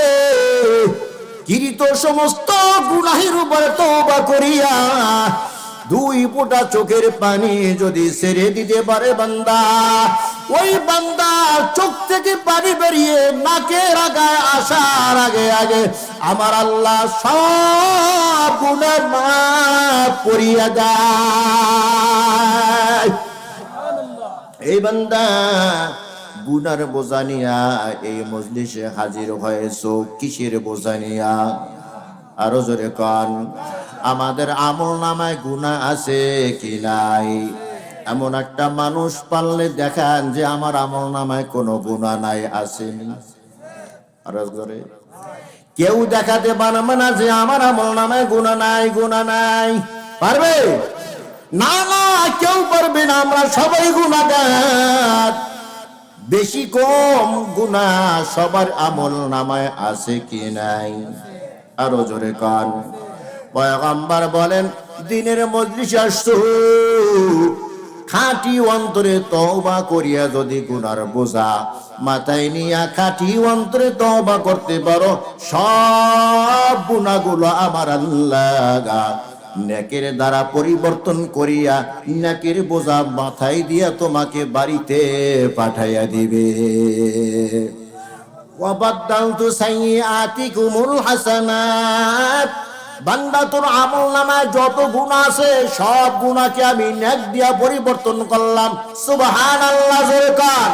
কৃত সমস্ত গুনাহের উপর তওবা করিয়া 2 ফোঁটা চোখের পানি যদি ছেড়ে দিতে পারে বান্দা, ওই বান্দা চোখ থেকে পানি বেরিয়ে নাকের আগায় আসার আগে আগে আমার আল্লাহ সব গুনাহ মাফ করিয়া দেয়। এই বান্দা গুনার বোঝা নিয়া এই মজলিসে হাজির হয়েছো, কিসের বোঝা নিয়া? আরো জোরে কান। আমাদের আমল নামায় গুনাহ আছে কি নাই? এমন একটা মানুষ পারলে দেখান যে আমার আমল নামায় কোনো গুনাহ নাই, আসেনি? আরো জোরে। কেউ দেখাতে পারবে না যে আমার আমল নামায় গুনাহ নাই, গুনাহ নাই। পারবে? না না, কেউ পারবে না। আমরা সবাই গুনাহগার। বেশি কম গুনাহ সবার আমল নামায় আছে কি নাই? আরো জোরে কান। পয়গম্বর বলেন দিনের মজলিসে আসছো, খাঁটি অন্তরে তওবা করিয়া যদি গুনার বোঝা মাথায় নিয়া খাঁটি অন্তরে তওবা করতে পারো, সব গুনাহগুলো আমার আল্লাহ নেকের দ্বারা পরিবর্তন করিয়া নেকের বোঝা মাথায় দিয়া তোমাকে বাড়িতে পাঠাইয়া দিবে। ওয়াবাদদালতু সাইয়্যাতিকুমুল হাসানাত। বান্দা তোর আমল নামায় যত গুনাহ আছে সব গুনাহকে আমি নেক দিয়া পরিবর্তন করলাম। সুবহানাল্লাহ জোরে কান।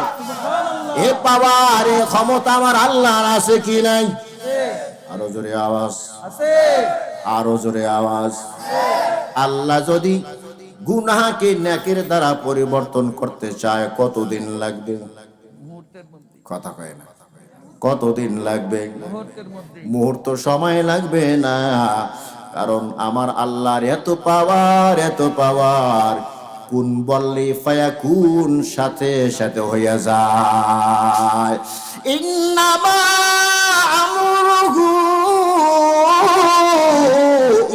এ পাওয়ার এ ক্ষমতা আমার আল্লাহর আছে কি নাই? আরো জোরে আওয়াজ আছে, আরো জোরে আওয়াজ। আল্লাহ যদি গুনাহকে নেকের দ্বারা পরিবর্তন করতে চায় কতদিন লাগবে? কথা কয় না, কতদিন লাগবে? মুহূর্ত সময় লাগবে না। কারণ আমার আল্লাহর এত পাওয়ার, এত পাওয়ার, কুন বললে ফায়াকুন সাথে সাথে হইয়া যায়। ইন্নামা আমরুহু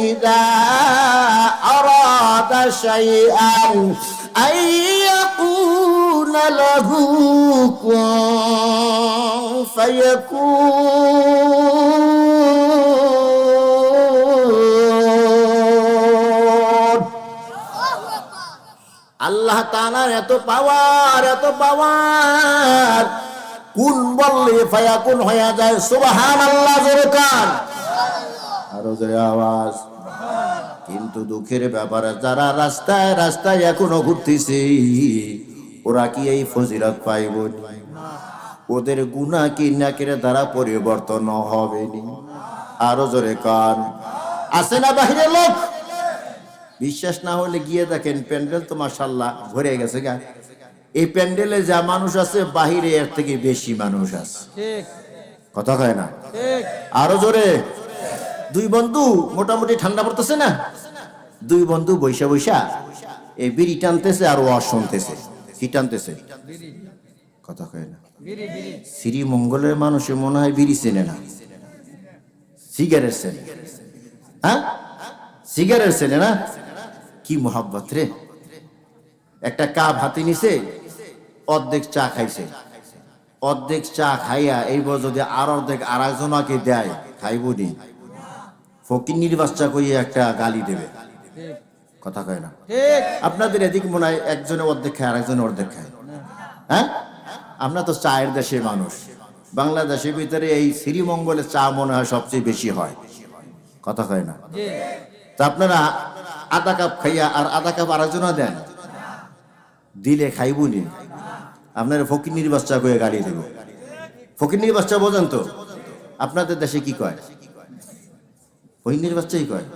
ইযা আরাদা শাইআন আইয়াকুনা লাহু কুন ফায়াকুন। আল্লাহ তাআলার এত পাওয়ার, এত পাওয়ার, কুন বললে ফায়াকুন হয়ে যায়। সুবহানাল্লাহ জোরে কান। আরো জোরে আওয়াজ। কিন্তু দুঃখের ব্যাপার, যারা রাস্তায় রাস্তায় এখনো ঘুরতেছে ওরা কি এই ফজিলত পাইব? ওদের গুনাহ কি নেকের দ্বারা পরিবর্তন হবে নি? আরো জোরে কান। আছে না বাহিরের লোক? বিশ্বাস না হলে গিয়ে দেখেন, প্যান্ডেল তো মাশাআল্লাহ ভরে গেছে গা। এই প্যান্ডেলে যা মানুষ আছে বাহিরে এর থেকে বেশি মানুষ আছে। ঠিক কথা কয় না? ঠিক। আরো জোরে। 2 বন্ধু মোটামুটি ঠান্ডা পড়তেছে না, 2 বন্ধু বৈশা বৈশা এই বিড়ি টানতেছে আর ওয়াজ শুনতেছে। কি টানতেছে? কথা কয় না। শ্রীমঙ্গলের মানুষে মনে হয় বিড়ি চেনে না, সিগারেট চেনে। হ্যাঁ, সিগারেট চেনে না। কি মোহাব্বত রে। একটা কাপ হাতে নিছে, অর্ধেক চা খাইছে, অর্ধেক চা খাইয়া এইবার যদি আর অর্ধেক আরেকজনকে দেয় খাইব নি? ফকিন্নির বাচ্চা কইয়া একটা গালি দেবে। কথা কয় না? আপনাদের এদিক মনে হয় একজনে অর্ধেক খায় আরেকজনে অর্ধেক খায়। হ্যাঁ, আমরা তো চায়ের দেশের মানুষ। বাংলাদেশের ভিতরে এই শ্রীমঙ্গলে চা মনে হয় সবচেয়ে বেশি হয়। কথা কয় না। তা আপনারা আধা কাপ খাইয়া আর আধা কাপ আরেকজনা দেন, দিলে খাইবুনি। আপনার ফকিন্নির বাচ্চা কয়ে গালি দেব। ফকিন্নির বাচ্চা বোঝেন তো? আপনাদের দেশে কি কয়? ফকিন্নির বাচ্চাই কয়।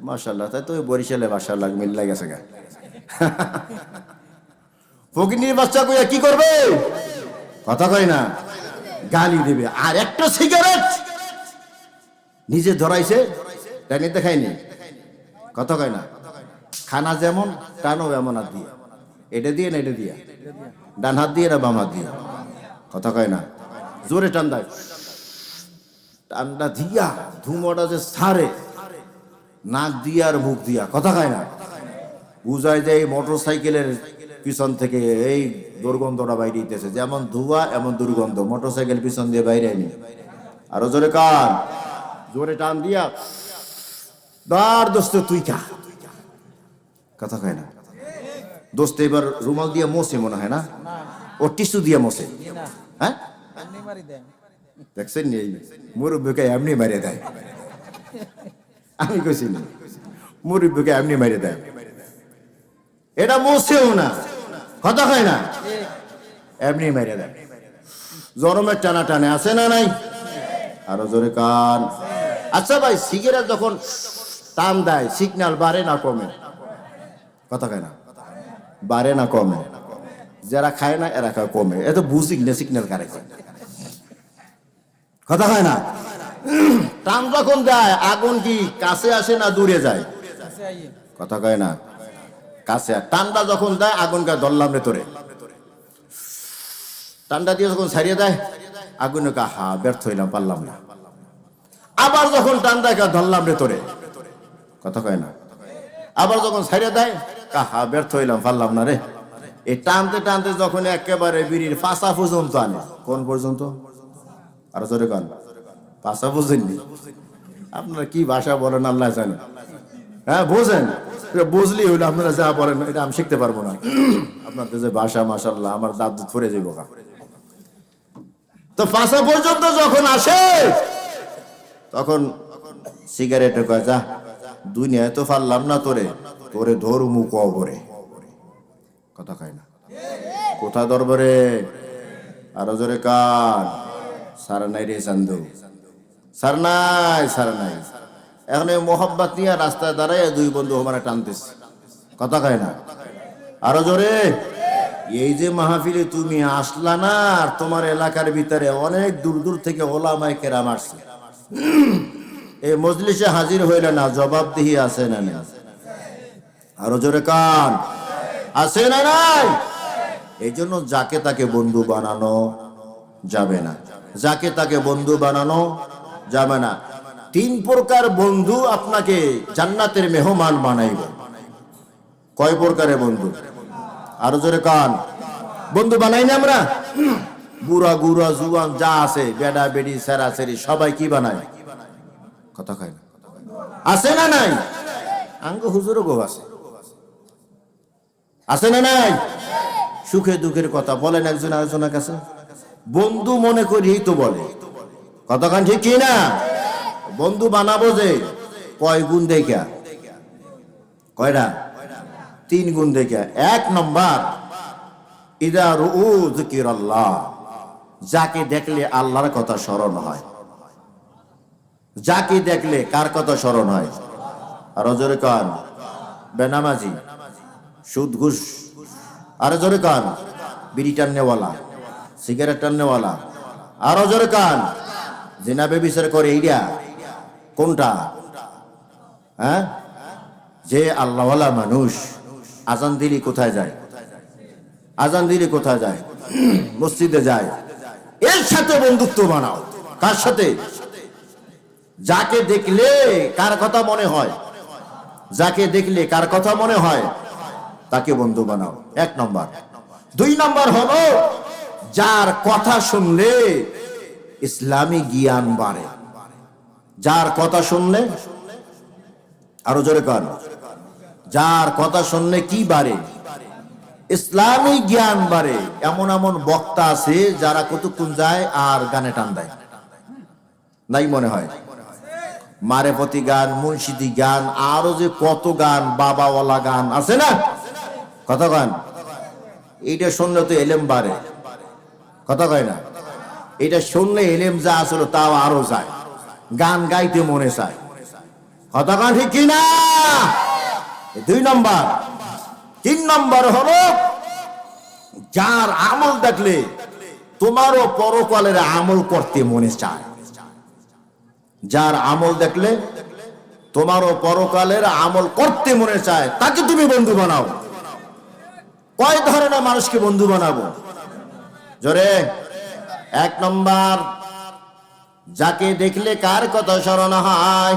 মাশাআল্লাহ, তাই তো বরিশালে মাশাআল্লাহ মিল্লা গেছে গা। ফকিন্নির বাচ্চা কইয়া কি করবে? কথা কয় না, গালি দেবে। আর একটা সিগারেট নিজে ধরাইছে, টানি দেখায়নি। কথা কয় না, খানা যেমন টানো এমন হাত দিয়ে, এটা দিয়ে না এটা দিয়া, ডান হাত দিয়ে না বাম হাত দিয়ে। কথা কয় না, জোরে টান দেয়, টান্ডা দিয়া ধুমোটা যে ছাড়ে নাক দিয়া আর মুখ দিয়া। কথা কয় না, বুঝায় যে এই মোটর সাইকেলের পিছন থেকে এই দুর্গন্ধটা বাইরে দিতেছে। যেমন ধোঁয়া এমন দুর্গন্ধ, মোটর সাইকেল পিছন দিয়ে বাইরে আইনি। আরো জোরে কান, জোরে টান দিয়া দাঁড় দোস্ত তুই খা। কথা কয় না, দোস্ত এবার রুমাল দিয়ে মোছে মনে হয় না, ও টিস্যু দিয়ে মোছে। হ্যাঁ দেখছেন, মুরব্বীকে এমনি মারিয়ে দেয়। আমি কইছি না, মুরব্বীকে এমনি মারিয়ে দেয়, এটা মোছেও না। কথা হয় না, এমনি মারিয়ে দেয়। জরমের টানা টানে আছে না নাই? আরো জোরে কান। আচ্ছা ভাই, সিগারেট যখন টান দেয় সিগন্যাল বাড়ে না কমে? কথা কয় না, বাড়ে না কমে? যারা খায় না এরা কমে। এত বুঝি না সিগন্যাল কারে কয়। কথা হয় না, টান যখন দেয় আগুন কি কাছে আসে না দূরে যায়? কথা কয় না, কাছে। টান্ডা যখন দেয় আগুন গায়ে ধরলাম রে তোরে। টান্ডা দিয়ে যখন ছাড়িয়ে দেয় আগুন হা ব্যর্থ হইলাম, পারলাম না। আবার যখন টান্ডা গা ধরলাম রে তোরে। কথা কয় না, আবার যখন ছাড়িয়ে দেয় হা ব্যর্থ হইলাম, পারলাম না রে। এই টানতে টানতে যখন একেবারে বিড়ির পাশা পর্যন্ত আনে। কোন পর্যন্ত? আরো জোরে কান, পাশা বুঝেননি? আপনারা কি ভাষা বলেন আল্লাহ জানে। হ্যাঁ বোঝেন, বুঝলি হইলো। আপনারা যা বলেন এটা আমি শিখতে পারবো না। আপনাদের যে ভাষা মাশাআল্লাহ, আমার দাঁত দুধ ফুরে যাইব। তো পাশা পর্যন্ত যখন আসে তখন সিগারেট কয়, যা দুনিয়ায় তো পারলাম না তোরে, তোরে ধরমু কবরে। কথা কয় না, কোথা দরবারে? আরো জোরে কান। সারা নাই রে চান্দু, সার নাই, সার নাই। এখন এই মোহাব্বত নিয়ে রাস্তায় দাঁড়ায় দুই বন্ধু আমার টানতেছে। কথা কয় না, আরো জোরে। এই যে মাহফিলে তুমি আসলা না, আর তোমার এলাকার ভিতরে অনেক দূর দূর থেকে ওলামায়ে কেরাম আসছে। এই মজলিসে হাজির হইলে না, জবাবদিহি আছে না নাই? আরো জোরে কান, আছে না নাই? এই জন্য যাকে তাকে বন্ধু বানানো যাবে না, যাকে তাকে বন্ধু বানানো যাবে না। তিন প্রকার বন্ধু আপনাকে জান্নাতের মেহমান বানাইব। কয় প্রকারের বন্ধু? আরো জোরে কান। বন্ধু বানাই না আমরা? বুড়া গুড়া জুয়ান যা আছে, বেডা বেডি সেরা সেরি সবাই কি বানায়? কথা কয় না, আছে না নাই? আঙ্গ হুজুরও গো আছে, আছে না নাই? সুখে দুঃখের কথা বলেন একজন আরেকজনের কাছে, বন্ধু মনে করিই তো বলে। কতক্ষণ ঠিক কি না? বন্ধু বানাবো যে কয় গুণ দেখা? কয়টা? 3 গুণ দেখা। 1 নম্বর, ইদা রুউ যিকিরাল্লাহ, যাকে দেখলে আল্লাহর কথা স্মরণ হয়। যাকে দেখলে কার কথা স্মরণ হয়? আর জোরে কান। বেনামাজি, সুদ ঘুষ, আরো জোরে কান। বিড়ি টান্নেওয়ালা, সিগারেট টান্নেওয়ালা, আরো জোরে কান। জিনা ব্যভিচার করে এইটা কোনটা? হ্যাঁ, যে আল্লাহওয়ালা মানুষ আজান দিলি কোথায় যায়? আজান দিলি কোথায় যায়? মসজিদে যায়। এর সাথে বন্ধুত্ব বানাও। কার সাথে? যাকে দেখলে কার কথা মনে হয়? যাকে দেখলে কার কথা মনে হয় তাকে বন্ধু বানাও। 1 নম্বর। 2 নম্বর হলো যার কথা শুনলে ইসলামী জ্ঞান বাড়ে। যার কথা শুনলে, আরো জোরে কান, যার কথা শুনলে কি বাড়ে? ইসলামী জ্ঞান বাড়ে। এমন এমন বক্তা আছে যারা কতক্ষণ যায় আর গানে টান দেয়, নাই মনে হয়? মারেফতি গান, মুন্সিদি গান, আরো যে কত গান, বাবাওয়ালা গান আছে না, কত গান। এইটা শুনলে তো এলেম বাড়ে, কথা কয় না। এটা শুনলে এলেম যা আসলে তাও আরো যায়, গান গাইতে মনে চায়, কথা কন ঠিক কিনা। 2 নম্বর। 3 নম্বর হলো যার আমল দেখলে তোমারও পরকালের আমল করতে মনে চায়। যার আমল দেখলে তোমারও পরকালের আমল করতে মনে চায়, তাকে তুমি বন্ধু বানাও। কয় ধরনের মানুষকে বন্ধু বানাবো? জোরে। 1 নম্বর, যাকে দেখলে কার কথা স্মরণ হয়,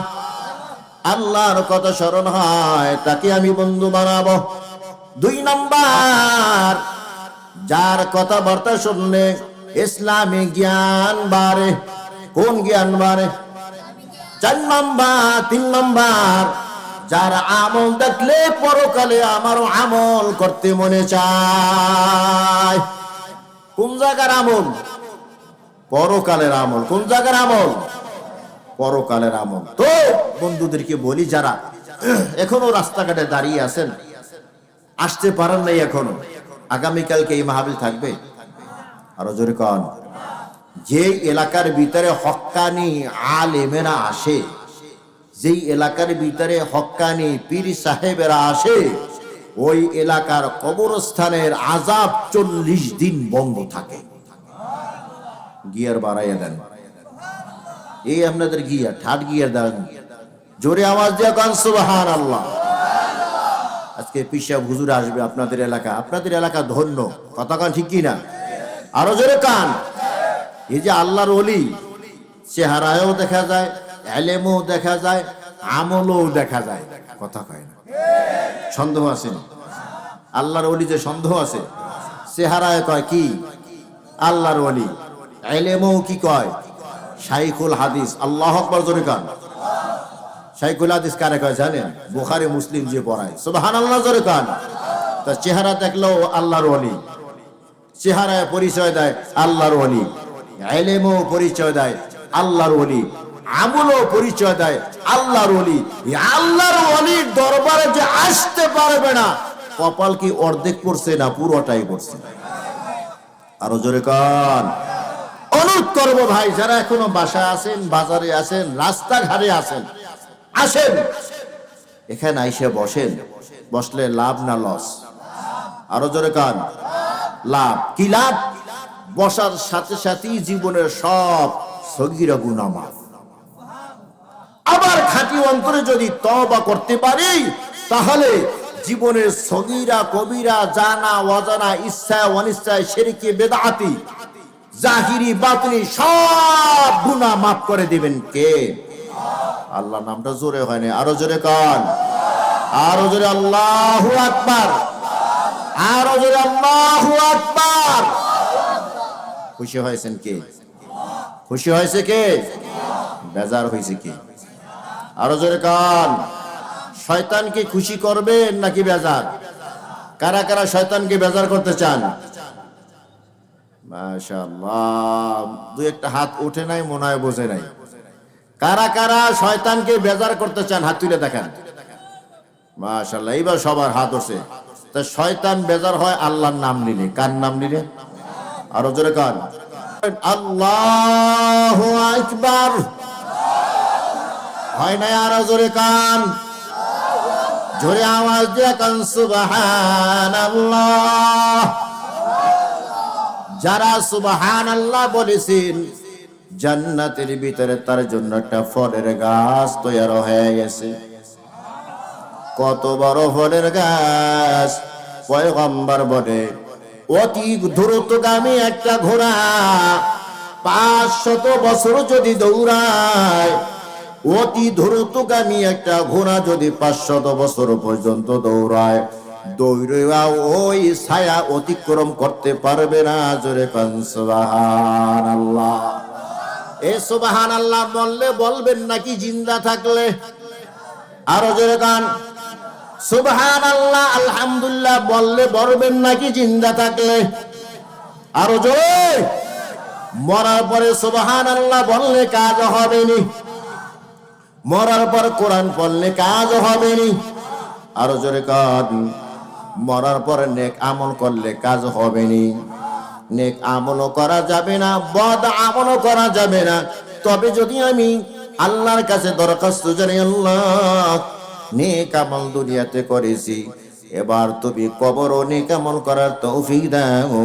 আল্লাহর কথা স্মরণ হয়, তাকে আমি বন্ধু বানাবো। 2 নম্বর, যার কথাবার্তা শুনলে ইসলামী জ্ঞান বাড়ে। কোন জ্ঞান বাড়ে? 4 নম্বর। 3 নম্বর, যার আমল দেখলে পরকালে আমারও আমল করতে মনে চায়। কোন জায়গার আমল? পরকালের আমল। কোন জায়গার আমল? পরকালের আমল। তো বন্ধুদেরকে বলি, যারা এখনো রাস্তাঘাটে দাঁড়িয়ে আছেন, আসতে পারেন নাই এখনো, আগামীকালকে এই মাহফিল থাকবে। আরো জোরে কন। যে এলাকার ভিতরে হক্কানি আলেমেরা আসে, যেই এলাকার ভিতরে হক্কানি পীর সাহেবেরা আসে, ওই এলাকার কবরস্থানের আযাব 40 দিন বন্ধ থাকে। গিয়ার বাড়াইয়া দেন, এই আপনাদের গিয়ার, ঠাট গিয়ার দেন, জোরে আওয়াজ দিয়ে কান সুবহানাল্লাহ। আজকে পিশাব হুজুর আসবে আপনাদের এলাকা, আপনাদের এলাকা ধন্য, কথা কান ঠিক কিনা। আরো জোরে কান। এই যে আল্লাহর ওলি, চেহারায়ও দেখা যায়, এলেমও দেখা যায়, আমলও দেখা যায়, কথা কয় না। সন্দেহ আছে? আল্লাহর ওলি যে সন্দেহ আছে? চেহারায় কয় কি আল্লাহর ওলি, এলেমও কি কয় শাইখুল হাদিস। আল্লাহু আকবার, জোরে কান। শাইখুল হাদিস কারে কয় জানেন? বুখারী মুসলিম যে পড়ায়, সুবহানাল্লাহ, জোরে কান। তার চেহারা দেখলেও আল্লাহর ওলি, চেহারায় পরিচয় দেয় আল্লাহর ওলি, ইলমেও পরিচয় দেয় আল্লাহর ওলি, আমলও পরিচয় দেয় আল্লাহর ওলি। আল্লাহর ওলির দরবারে যে আসতে পারবে না, কপাল কি অর্ধেক পড়ছে না পুরোটাই পড়ছে? আরো জোরে কান। অনুরোধ করবো ভাই, যারা এখনো বাসায় আছেন, বাজারে আছেন, রাস্তাঘাটে আছেন, আসেন এখানে আইসে বসেন। বসলে লাভ না লস? আরো জোরে কান। লাভ। কি লাভ? বসার সাথে সাথেই জীবনের সব সগীরা গুনাহ মাফ। আবার খাঁটি অন্তরে যদি তওবা করতে পারি, তাহলে জীবনের সগীরা কবিরা, জানা অজানা, ইচ্ছা অনিচ্ছায়, শিরকি বেদাতি, জাহিরি বাতিনি সব গুনাহ মাফ করে দিবেন কে? আল্লাহ। নামটা জোরে হয়নি, আরো জোরে কান। আরো জোরে আল্লাহু আকবার, আরো জোরে আল্লাহু আকবার। খুশি হয়েছেন কে? খুশি হয়েছে কে? বেজার হয়েছে কে? আরো জোরে কান। শয়তানকে খুশি করবেন নাকি বেজার? কারা কারা শয়তানকে বেজার করতে চান? মাশাআল্লাহ, 2-1টা হাত উঠে নাই, মনে হয় বোঝে নাই। কারা কারা শয়তানকে বেজার করতে চান হাত তুলে দেখান। মাশাআল্লাহ, এইবার সবার হাত উঠছে। তা শয়তান বেজার হয় আল্লাহর নাম নিলে। কার নাম নিলে? আরো জোরে কান। আল্লাহু আকবার। হয় না? আরো জোরে কান। জোরে আওয়াজ দিয়ে কান সুবহানাল্লাহ। যারা সুবহানাল্লাহ বলেছেন, জান্নাতের ভিতরে তার জন্য একটা ফলের গাছ তৈরি হয়ে গেছে। কত বড় ফলের গাছ! পয়গম্বর বলে, অতি দ্রুতগামী একটা ঘোড়া 500 বছর যদি দৌড়ায়, অতি দ্রুতগামী একটা ঘোড়া যদি 500 বছর পর্যন্ত দৌড়ায়, দৌড়া ওই ছায়া অতিক্রম করতে পারবে না। জোরে কান সুবহানাল্লাহ। এই সুবহানাল্লাহ বললে বলবেন নাকি জিন্দা থাকলে? আরো জোরে কান। সুবহানাল্লাহ আলহামদুলিল্লাহ বললে বলবেন নাকি জিন্দা থাকলে? আরো জোরে। মরার পরে সুবহানাল্লাহ বললে কাজ হবে না। মরার পর কোরআন পড়লে কাজ হবে নি। আরো জোরে কান, মরার পর নেক আমল করলে কাজ হবে নি। নেক আমলও করা যাবে না, বদ আমলও করা যাবে না। তবে যদি আমি আল্লাহর কাছে দরখাস্ত জানাই, আল্লাহ নেক আমল দুনিয়াতে করেছি, এবার তুমি কবরও নেক আমল করার তৌফিক দাও,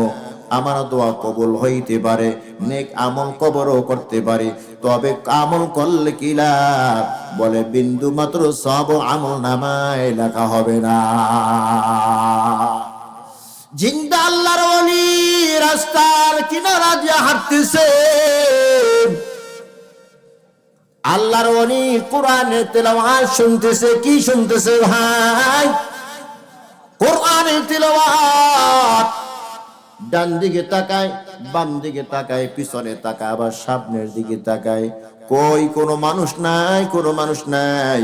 আমার দোয়া কবুল হইতে পারে, নেক আমল কবরও করতে পারি। তবে আমল করলে কি লাভ? বলে বিন্দু মাত্র সব আমল নামায় লেখা হবে না। জিন্দা আল্লাহর ওলি রাস্তার কিনারা দিয়ে হাঁটতেছে, আল্লাহর ওলি কোরআনের তেলাওয়াত শুনতেছে। কি শুনতেছে ভাই? কোরআনের তেলাওয়াত। ডান দিকে তাকায়, বাম দিকে তাকায়, পিছনে তাকায়, আবার সামনের দিকে তাকায়, কই কোনো মানুষ নাই, কোনো মানুষ নাই।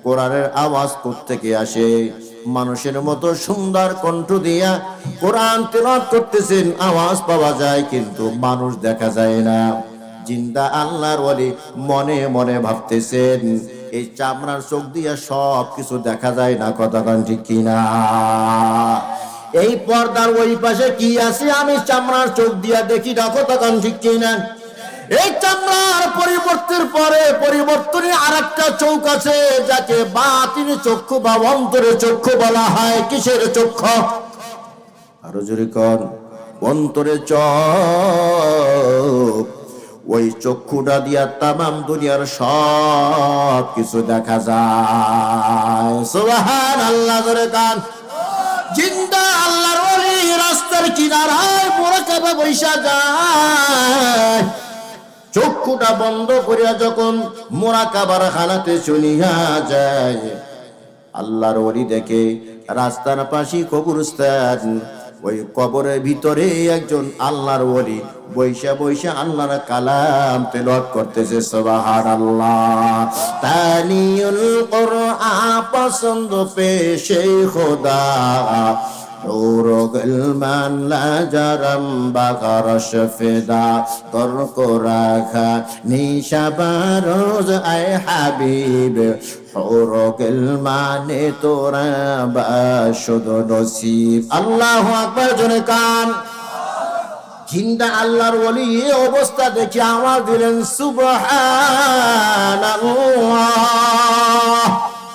কোরআনের আওয়াজ কোত্থেকে আসে? মানুষের মতো সুন্দর কণ্ঠ দিয়া কোরআন তেলাওয়াত করতেছেন, আওয়াজ পাওয়া যায়, কিন্তু মানুষ দেখা যায় না। জিন্দা আল্লাহর ওলি মনে মনে ভাবতেছেন, এই চামড়ার চোখ দিয়া সব কিছু দেখা যায় না, কতক্ষণ ঠিক কিনা? এই পর্দার ওই পাশে কি আছে আমি চামড়ার চোখ দিয়া দেখি না, কতক্ষণ ঠিক কিনা? এই চামড়ার পরিবর্তনের পরে পরিবর্তনে আরেকটা চোখ আছে, যাকে বাতিনি চক্ষু বা অন্তরে চক্ষু বলা হয়। কিসের চক্ষু? আরো জোরে কর, অন্তরে চোখ। ওই চক্ষুটা দিয়া তামাম দুনিয়ার সব কিছু দেখা যায়। সুবহানাল্লাহ, জোরে কান। জিন্দা আল্লাহর ওলি রাস্তার কিনারায় মুরাকাবা বৈশা যায়, চক্ষুটা বন্ধ করিয়া যখন মুরাকাবার হালাতে চলিয়া যায়, আল্লাহর ওলি দেখে রাস্তার পাশে কবরস্থান। ওই কবরের ভিতরে একজন আল্লাহর ওলি বৈশা বৈশা আল্লাহর কালাম তেলাওয়াত করতেছে। সুবহানাল্লাহ। তানিউল কুরআন পছন্দ পেশে খোদা, নূর গলমান লাজারম বাগার শফেদা, তোর কো রাখা নিশাবারোজ আয় হাবিব, হুর গলমানে তোরা বাশুদ নসিব। আল্লাহু আকবার, জোরে কান। জিন্দা আল্লাহর ওলি এই অবস্থা দেখে আওয়াজ দিলেন সুবহানাল্লাহ।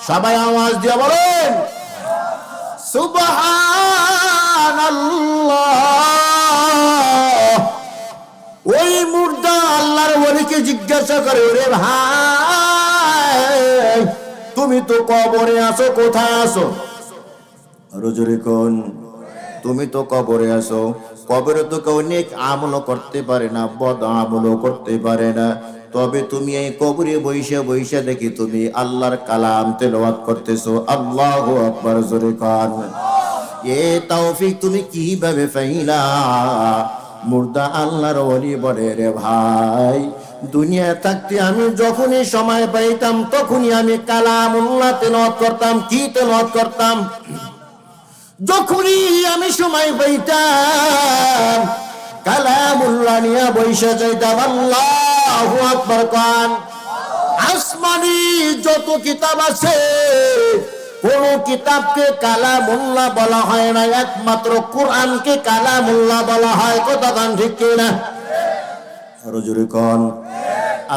সবাই আওয়াজ দিয়ে বলেন সুবহানাল্লাহ। ওই মুর্দা আল্লাহর ওলিকে জিজ্ঞাসা করে, ওরে ভাই তুমি তো কবরে আছো, কোথায় আছো? আরো জোরে কোন, তুমি তো কবরে আছো। কবরে তো কেউ নেক আমলও করতে পারে না, বদ আমলও করতে পারে না। তবে তুমি এই কবরে বৈশা বৈশা দেখি তুমি আল্লাহর কালাম তেলাওয়াত করতেছো। আল্লাহু আকবার, জোরে কান। এ তৌফিক তুমি কিভাবে পাইলা? মুর্দা আল্লাহর ওলি বলে, রে ভাই দুনিয়া থাকতে আমি যখনই সময় পাইতাম তখনই আমি কালামুল্লাহ তেলাওয়াত করতাম। কি তেলাওয়াত করতাম? যখনই আমি সময় পাইতাম কালামুল্লাহ নিয়ে বৈশা যাইতাম। আল্লাহু আকবার কান। আসমানি যত কিতাব আছে কোন কিতাবকে কালামুল্লাহ বলা হয় না, একমাত্র কোরআনকে কালামুল্লাহ বলা হয়। কতক্ষণ ঠিক কিনা? আরো জোরে কোন।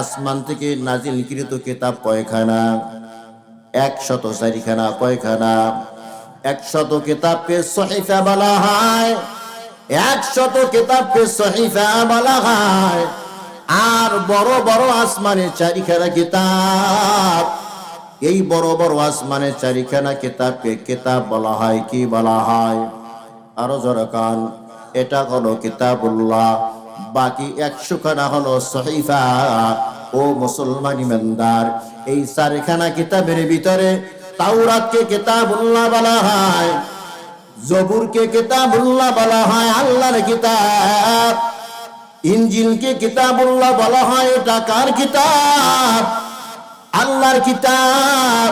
আসমান থেকে নাজিলকৃত কিতাব কয়খানা? 104খানা। কয়খানা? 100 কিতাবকে সহিফা বলা হয়। 100 কিতাবকে সহিফা বলা হয়। আর বড় বড় আসমানের 4খানা কিতাব, এই বড় বড় আসমানের 4খানা কিতাবকে কিতাব বলা হয়। কি বলা হয়? আরো জোরে কান। এটা হলো কিতাবুল্লাহ, বাকি 100খানা হলো সহিফা। ও মুসলমান ইমানদার, এই 4খানা কিতাবের ভিতরে তাওরাতকে কিতাবুল্লাহ বলা হয়, জবুরকে কিতাবুল্লাহ বলা হয়, আল্লাহর কিতাব। ইনজিলকে কিতাবুল্লাহ বলা হয়, এটা কার কিতাব? আল্লাহর কিতাব।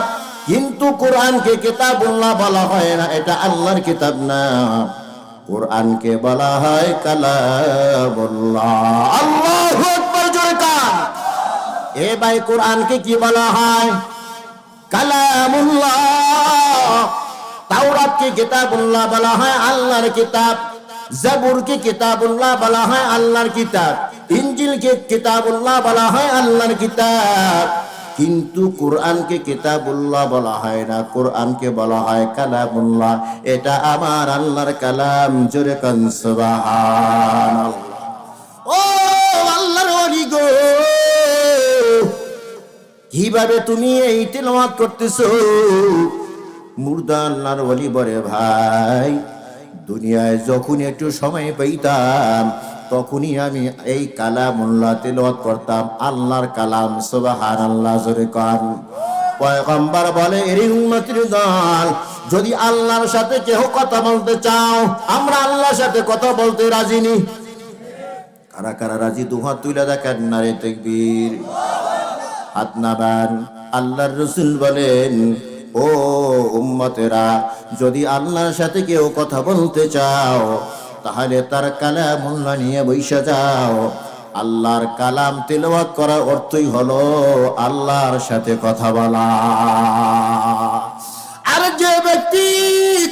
কিন্তু কোরআনকে কিতাবুল্লাহ বলা হয় না, এটা আল্লাহর কিতাব না, কোরআনকে বলা হয় কালামুল্লাহ। আল্লাহু আকবার, জোরে কান। এ ভাই কোরআনকে কি বলা হয়? কালামুল্লাহ। তাওরাতকে কিতাবুল্লাহ বলা হয়, আল্লাহর কিতাব। জাবুরকে কিতাবুল্লাহ বলা হয়, আল্লাহর কিতাব। ইনজিলকে কিতাবুল্লাহ বলা হয়, আল্লাহর কিতাব। কিন্তু কোরআনকে কিতাবুল্লাহ বলা হয় না, কোরআনকে বলা হয় কালামুল্লাহ। এটা আমার আল্লাহর কালাম। জোরে কান সুবহানাল্লাহ। ও আল্লাহর ওলি গো, কিভাবে তুমি এই তেলাওয়াত করতেছো? মুর্দা আল্লাহর ওলি বলে, ভাই দুনিয়ায় যখন একটু সময় পাইতাম তখনই আমি এই কালামুল্লাহ তেলাওয়াত করতাম, আল্লাহর কালাম। সুবহানাল্লাহ, জোরে কান। পয়গম্বর বলে, এর উম্মতের দল, যদি আল্লাহর সাথে কেউ কথা বলতে চাও, আমরা আল্লাহর সাথে কথা বলতে রাজি নি। কারা কারা রাজি? দুহাত তুলে দেখেন, নারে তাকবীর। হাত নামান। আল্লাহর রাসূল বলেন, ও উম্মতেরা, যদি আল্লাহর সাথে কেউ কথা বলতে চাও তাহলে তার কালামুল্লাহ নিয়ে বইসা যাও। আল্লাহর কালাম তেলাওয়াত করার অর্থই হলো আল্লাহর সাথে কথা বলা। আর যে ব্যক্তি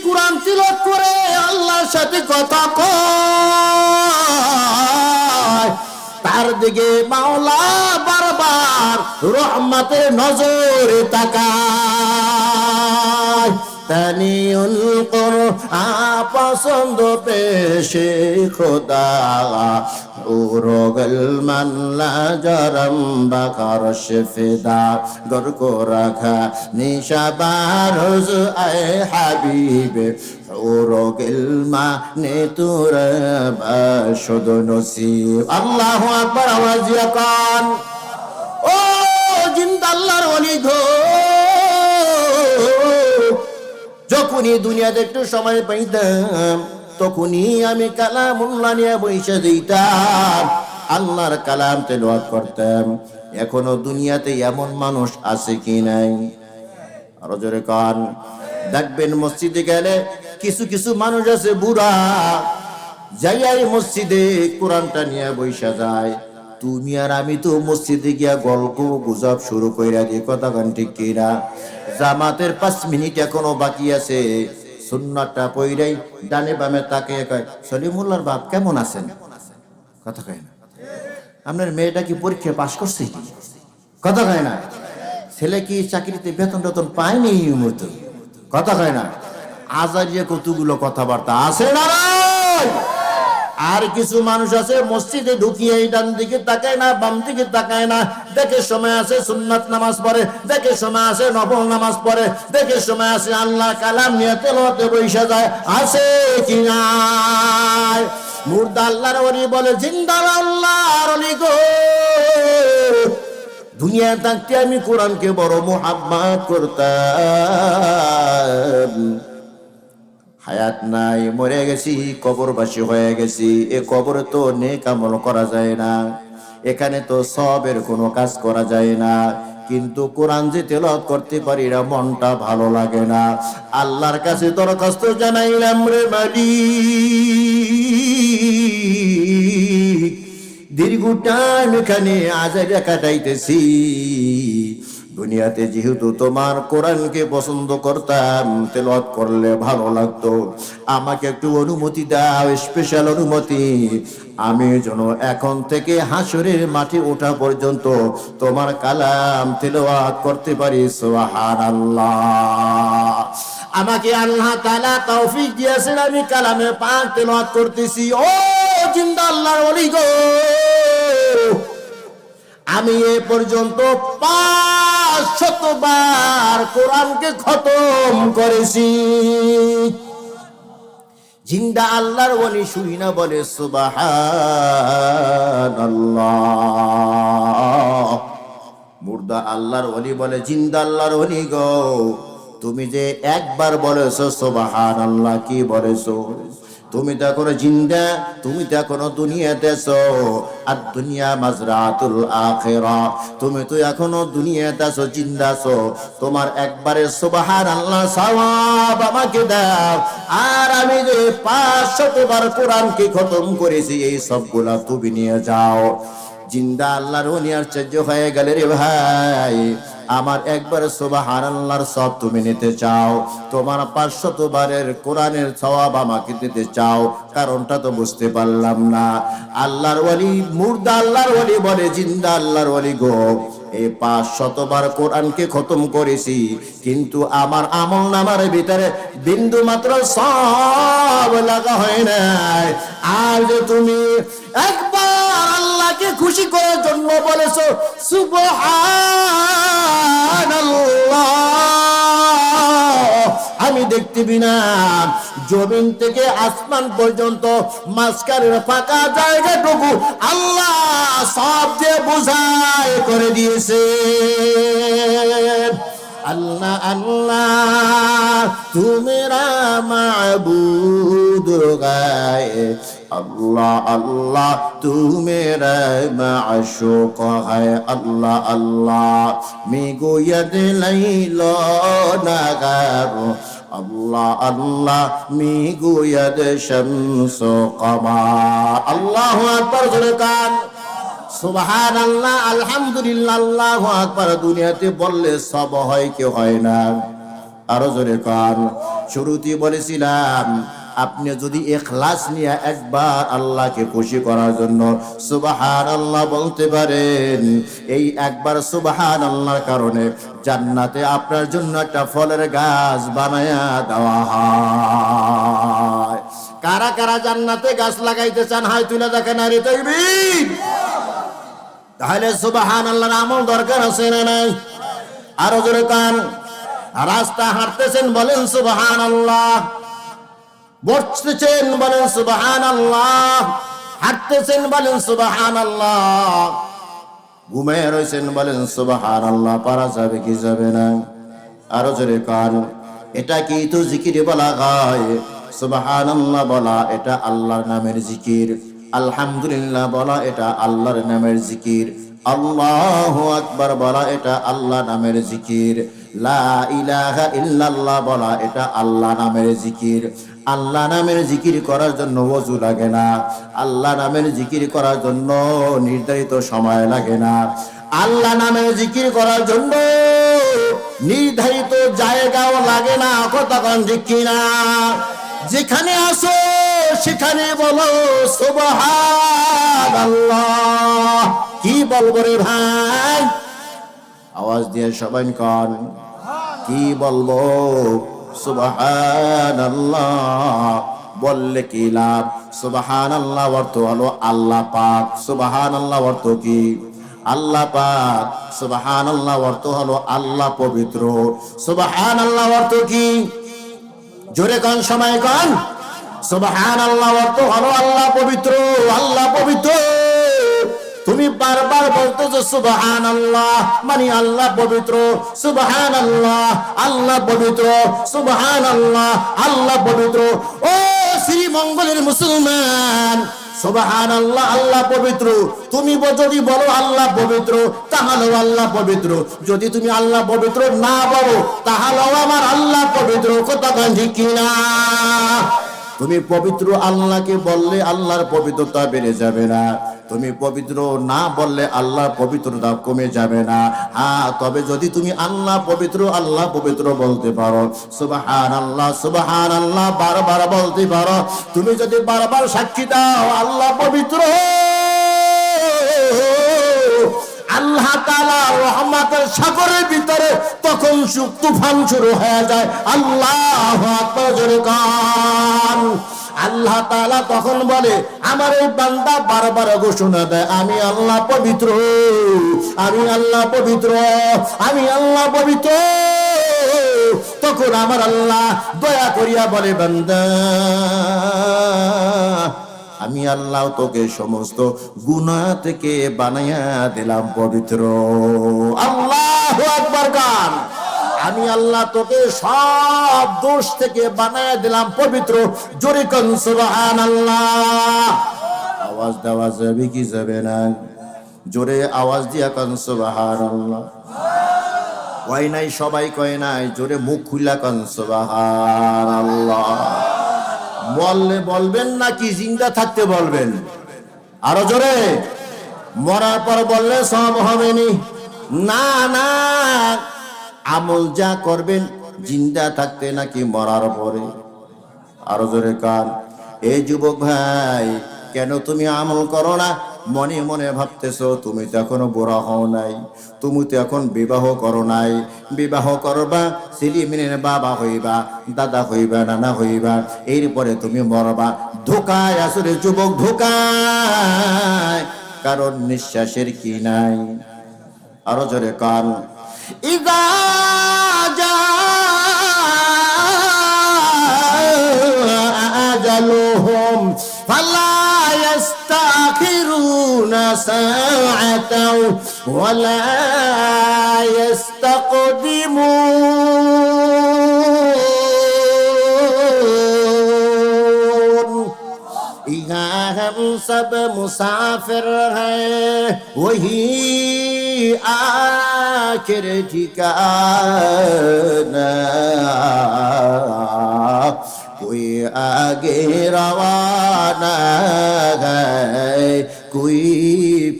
কোরআন তিলাওয়াত করে আল্লাহর সাথে কথা কয়, তার দিকে মাওলা বারবার রহমতের নজরে তাকায়। তানিউল কুরআন পছন্দ পেশে খোদা, উরগল মাল্লা জরম বাকার শেফেদা, গর কো রাখা নিশাবারুজ আয় হাবিবে, উরগল মানে তুর বাশুদ নসিব। আল্লাহু আকবার। আওয়াজ দিয়া কান। ও জিন্দা আল্লাহর ওলি গো, যখনই দুনিয়াতে একটু সময় পাইতাম তখনই আমি কালামুল্লাহ নিয়ে বইসা দিতাম, আল্লাহর কালাম তেলাওয়াত করতাম। এখনো দুনিয়াতে এমন মানুষ আছে কি নাই? আরো জোরে কান। দেখবেন মসজিদে গেলে কিছু কিছু মানুষ আছে বুড়া, যাইয়াই মসজিদে কোরআনটা নিয়ে বইসা যায়। তুমি আর আমি তো মসজিদে গিয়া গল্প গুজব শুরু কইরা দিই, কথা গান ঠিক কিনা? জামাতের 5 মিনিট এখনো বাকি আছে, সুন্নাতটা পইরাই ডানে বামে তাকিয়ে কয়, সলিমুল্লাহর বাপ কেমন আছেন? কথা কয় না। আপনার মেয়েটা কি পরীক্ষা পাশ করছে? কথা কয় না। ছেলে কি চাকরিতে বেতন টেতন পায়নি এই মুহূর্তে? কথা কয় না। আজারিয়া কতগুলো কথাবার্তা আছে না? আর কিছু মানুষ আছে মসজিদে ঢুকিয়ে ডান দিকে তাকায় না, বাম দিকে তাকায় না। দেখে সময় আছে সুন্নাত নামাজ পড়ে, দেখে সময় আছে নফল নামাজ পড়ে, দেখে সময় আছে আল্লাহ কালাম নিয়ে তেলাওয়াতে বইসা যায়। আছে কি নাই? মুর্দা আল্লাহর ওলি বলে, জিন্দা আল্লাহর ওলি গো, দুনিয়া থাকতে আমি কোরআনকে বড় মুহাব্বত করতাম। হায়াত নাই, মরে গেছি, কবরবাসী হয়ে গেছি। এ কবরে তো নেক আমল করা যায় না, এখানে তো সবের কোনো কাজ করা যায় না। কিন্তু কোরআন যে তেলাওয়াত করতে পারি না, মনটা ভালো লাগে না। আল্লাহর কাছে দরখাস্ত জানাইলাম, রে মালিক, দীর্ঘ টাইম এখানে আজাইরা কাটাইতেছি। দুনিয়াতে যেহেতু তোমার কোরআনকে পছন্দ করতাম, তেলাওয়াত করলে ভালো লাগতো, আমাকে একটু অনুমতি দাও, স্পেশাল অনুমতি। আমি যেন এখন থেকে হাসরের মাঠে ওঠা পর্যন্ত তোমার কালাম তেলাওয়াত করতে পারি। সুবহানাল্লাহ। আমাকে আল্লাহ তাআলা তৌফিক দিয়েছেন, আমি কালামে পাক তেলাওয়াত করতেছি। ও জিন্দা আল্লাহর ওলি গো, আমি এ পর্যন্ত 500 বার কোরআনকে খতম করেছি। জিন্দা আল্লাহর ওলি শুই না বলে সুবহানাল্লাহ। মুর্দা আল্লাহর ওলি বলে, জিন্দা আল্লাহর ওলি গো, তুমি যে একবার বলেছো সুবহানাল্লাহ, কি বলেছো? তুমি তো এখনো জিন্দা, তুমি তো এখনো দুনিয়াতে আছো। আর দুনিয়া মাজরাতুল আখিরা, তুমি তো এখনো দুনিয়াতে আছো, জিন্দা আছো। তোমার একবারে সুবহানাল্লাহ সওয়াব আমাকে দাও। আর আমি যে 500 বার কোরআনকে খতম করেছি, এই সবগুলা তুমি নিয়ে যাও। জিন্দা আল্লাহর ওলি আশ্চর্য হয়ে গেলে রে ভাই, আমার একবার সুবহানাল্লাহর সওয়াব তুমি নিতে চাও, তোমার 500 বারের কোরআনের সওয়াব আমাকে দিতে চাও, কারণটা তো বুঝতে পারলাম না। আল্লাহর ওলি, মুর্দা আল্লাহর ওলি বলে, জিন্দা আল্লাহর ওলি গো, এই 500 বার কোরআনকে খতম করেছি, কিন্তু আমার আমল নামার ভিতরে বিন্দু মাত্র সওয়াব লাগা হয় নাই। আর যে তুমি একবার আল্লাহকে খুশি করার জন্য বলেছো সুবহানাল্লাহ, আমি দেখতে বিনা জমিন থেকে আসমান পর্যন্ত মাঝখানের ফাঁকা জায়গাটুকু আল্লাহ সব দিয়ে বোঝাই করে দিয়েছে। আল্লাহ আল্লাহ তু মেরা মাবুদ গায়ে, अल्लाह अल्लाह तू मेरा माशूक है, अल्लाह अल्लाह मी गोयद लैलो नगर, अल्लाह अल्लाह मी गोयद शम्स कमर। अल्लाहु अकबर जुलकान सुबहानाल्लाह अल्हम्दुलिल्लाह अल्लाहु अकबर। দুনিয়াতে বললে সব হয় কি হয় না? আরো জোরে কান। শুরুতেই বলেছিলাম, আপনি যদি ইখলাস নিয়ে একবার আল্লাহকে খুশি করার জন্য সুবহানাল্লাহ বলতে পারেন, এই একবার সুবহানাল্লাহর কারণে জান্নাতে আপনার জন্য একটা ফলের গাছ বানায়া দেওয়া হয়। কারা কারা জান্নাতে গাছ লাগাইতে চান হাত তুলে দেখেন, আরে তাকবীর। তাহলে সুবহানাল্লাহর আমল দরকার আছে না নাই? আরো জোরে কান। রাস্তা হাঁটতেছেন বলেন সুবহানাল্লাহ, বসতেছেন বলেন সুবহানাল্লাহ, হাঁটতেছেন বলেন সুবহানাল্লাহ, ঘুমিয়ে রয়েছেন বলেন সুবহানাল্লাহ। পারা যাবে কি যাবে না? আরো জোরে কান। এটা কি তো জিকিরে বলা হয়? সুবহানাল্লাহ বলা এটা আল্লাহর নামের জিকির, আলহামদুলিল্লাহ বলা এটা আল্লাহর নামের জিকির, আল্লাহু আকবার বলা এটা আল্লাহ নামের জিকির, লা ইলাহা ইল্লাল্লাহ বলা এটা আল্লাহ নামের জিকির। আল্লাহ নামের জিকির করার জন্য ওযু লাগে না, আল্লাহ নামের জিকির করার জন্য নির্ধারিত সময় লাগে না, আল্লাহ নামের জিকির করার জন্য নির্ধারিত জায়গাও লাগে না। কতক্ষণ ঠিক কিনা? যেখানে আসো সেখানে বলো সুবহানাল্লাহ। কি বলবো রে ভাই? আওয়াজ দিয়ে সবাই কান। কি বলবো? সুবহানাল্লাহ বললে কি লাভ? সুবহানাল্লাহ অর্থ হলো আল্লাহ পাক। সুবহানাল্লাহ অর্থ কি? আল্লাহ পাক। সুবহানাল্লাহ অর্থ হলো আল্লাহ পবিত্র। সুবহানাল্লাহ অর্থ কি? জোরে কান, সময় কান। সুবহানাল্লাহ অর্থ হলো আল্লাহ পবিত্র, আল্লাহ পবিত্র। তুমি বারবার বলতেছো সুবহানাল্লাহ মানে আল্লাহ পবিত্র, সুবহানাল্লাহ আল্লাহ পবিত্র, সুবহানাল্লাহ আল্লাহ পবিত্র। ও শ্রীমঙ্গলের মুসলমান, সুবহানাল্লাহ আল্লাহ পবিত্র। তুমি যদি বলো আল্লাহ পবিত্র তাহলেও আল্লাহ পবিত্র, যদি তুমি আল্লাহ পবিত্র না বলো তাহলেও আমার আল্লাহ পবিত্র। কথা ঠিক কিনা? তুমি পবিত্র আল্লাহকে বললে আল্লাহর পবিত্রতা বেড়ে যাবে না, তুমি পবিত্র না বললে আল্লাহর পবিত্রতা কমে যাবে না। হ্যাঁ, তবে যদি তুমি আল্লাহ পবিত্র বলতে পারো, সুবহানাল্লাহ সুবহানাল্লাহ বারবার বলতে পারো, তুমি যদি বারবার সাক্ষী দাও আল্লাহ পবিত্র, আল্লাহ তাআলা রহমতের সাগরের ভিতরে তখন তুফান শুরু হয়ে যায়। আল্লাহু আকবার জোরে কান। আল্লাহ তাআলা তখন বলে, আমার এই বান্দা বারবার ঘোষণা দেয় আমি আল্লাহ পবিত্র, আমি আল্লাহ পবিত্র, আমি আল্লাহ পবিত্র। তখন আমার আল্লাহ দয়া করিয়া বলে, বান্দা আমি আল্লাহ তোকে সমস্ত গুনাহ থেকে বানাইয়া দিলাম পবিত্র। আল্লাহু আকবার গান। আমি আল্লাহ তোকে সব দোষ থেকে বানাইয়া দিলাম পবিত্র। জোরে কান সুবহানাল্লাহ। আওয়াজ দেওয়া যাবে কি যাবে না? জোরে আওয়াজ দিয়া কান সুবহানাল্লাহ। কয় নাই, সবাই কয় নাই, জোরে মুখ খুলা কান সুবহানাল্লাহ। বললে বলবেন নাকি জিন্দা থাকতে বলবেন? আরো জোরে মরার পর বললে সব হবে নি। না না, আমল যা করবেন জিন্দা থাকতে নাকি মরার পরে? আরো জোরে কান। এই যুবক ভাই, কেন তুমি আমল করো না? মনে মনে ভাবতেছো তুমি তো এখনো বুড়া হও নাই, তুমি তো এখন বিবাহ করো নাই। বিবাহ করবা, ছেলে মেয়ের বাবা হইবা, দাদা হইবা, নানা হইবা, এরপরে তুমি মরবা। ধোকায় আসলে যুবক, ধোকায়, কারণ নিঃশ্বাসের কি নাই। আরো জোরে কান। ইদা আজালুহুম ফালা ইস্তাখিরুনা সাআতাও ওয়ালা ইস্তাকদিমুন। यहाँ हम सब मुसाफिर हैं, वही आखिर ठिकाना। कोई आगे रवाना है, कोई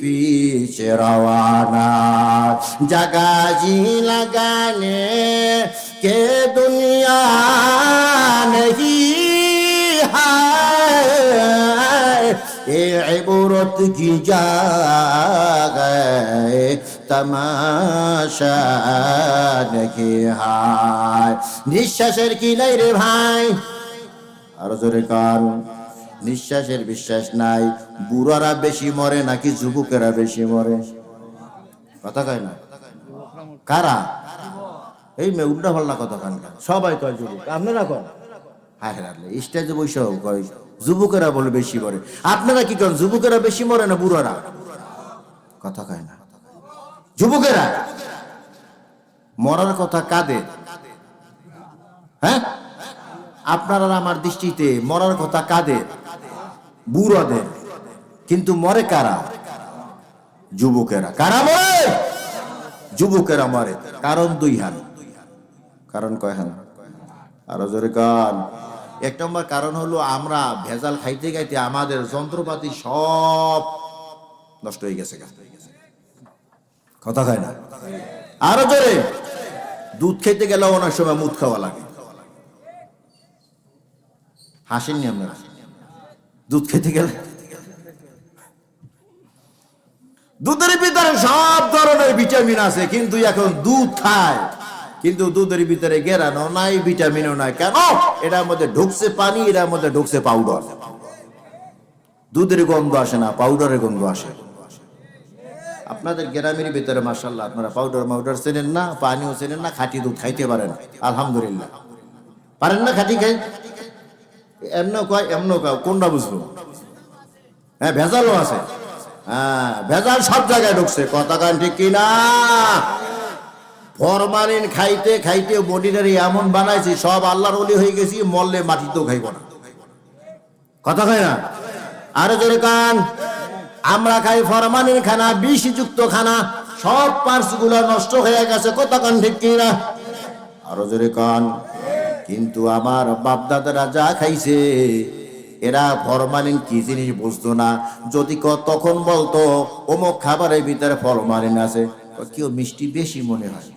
पीछे रवाना। जगह जी लगाने के दुनिया नहीं है, ये इबरत की जगह तमाशा नहीं है। নিঃশ্বাসের কি নাই রে ভাই? আরো জোরে কান। নিঃশ্বাসের বিশ্বাস নাই। বুড়ারা বেশি মরে নাকি যুবকেরা বেশি মরে? কথা কয় না কারা? এই মে উল্টা পাল্টা কথা কান। সবাই কয় যুবক, আপনারা কন। হ্যাঁ হ্যাঁ, স্টেজে বৈশাখ কয় যুবকেরা বলে বেশি মরে। আপনারা কি করেন? যুবকেরা বেশি মরে না বুড়ারা? কথা কয় না। যুবকেরা মরার কথা কাদের? হ্যাঁ, আপনারা আমার দৃষ্টিতে মরার কথা কাদের? বুড়াদের। কিন্তু মরে কারা? যুবকেরা। কারা মরে? যুবকেরা মরে। কারণ দুই হান। কারণ কয় হান? আরো জোরে কান। এক নম্বর কারণ হলো আমরা ভেজাল খাইতে খাইতে আমাদের যন্ত্রপাতি সব নষ্ট হয়ে গেছে। কথা কয় না। আরো জোরে। দুধ খেতে গেলে অনেক সময় মুদ খাওয়া লাগে। হাসেননি আপনারা? দুধ খেতে গেলে দুধের ভিতরে সব ধরনের ভিটামিন আছে, কিন্তু এখন দুধ খায়, কিন্তু দুধের ভিতরে গেরানো নাই, ভিটামিনও নাই। কেন? এটার মধ্যে ঢুকছে পানি, এটার মধ্যে ঢুকছে পাউডার। দুধের গন্ধ আসে না, পাউডারের গন্ধ আসে। আপনাদের গ্রামের ভিতরে মাশাআল্লাহ আপনারা পাউডার মাউডার চেনেন না, পানিও চেনেন না, খাঁটি দুধ খাইতে পারেন। আলহামদুলিল্লাহ। পারেন না খাঁটি খাই? এমনও কয় এমনও কয়, কোনটা বুঝবো? হ্যাঁ, ভেজালও আছে। হ্যাঁ, ভেজাল সব জায়গায় ঢুকছে। কথা কান ঠিক কিনা? ফরমালিন খাইতে খাইতে বডিটারে এমন বানাইছি, সব আল্লাহর ওলি হয়ে গেছি, মরলে মাটিতেও খাইব না। কথা কয় না? আরে জোরে কান। আমরা খাই ফরমালিন খানা, বিষযুক্ত খানা, সব পার্টস গুলো নষ্ট হয়ে গেছে। কথা কান ঠিক কিনা? আরো জোরে কান। কিন্তু আমার বাপদাদারা যা খাইছে, এরা ফরমালিন কি জিনিস বুঝতো না। যদি তখন বলতো অমুক খাবারের ভিতরে ফরমালিন আছে, কেউ মিষ্টি বেশি মনে হয়।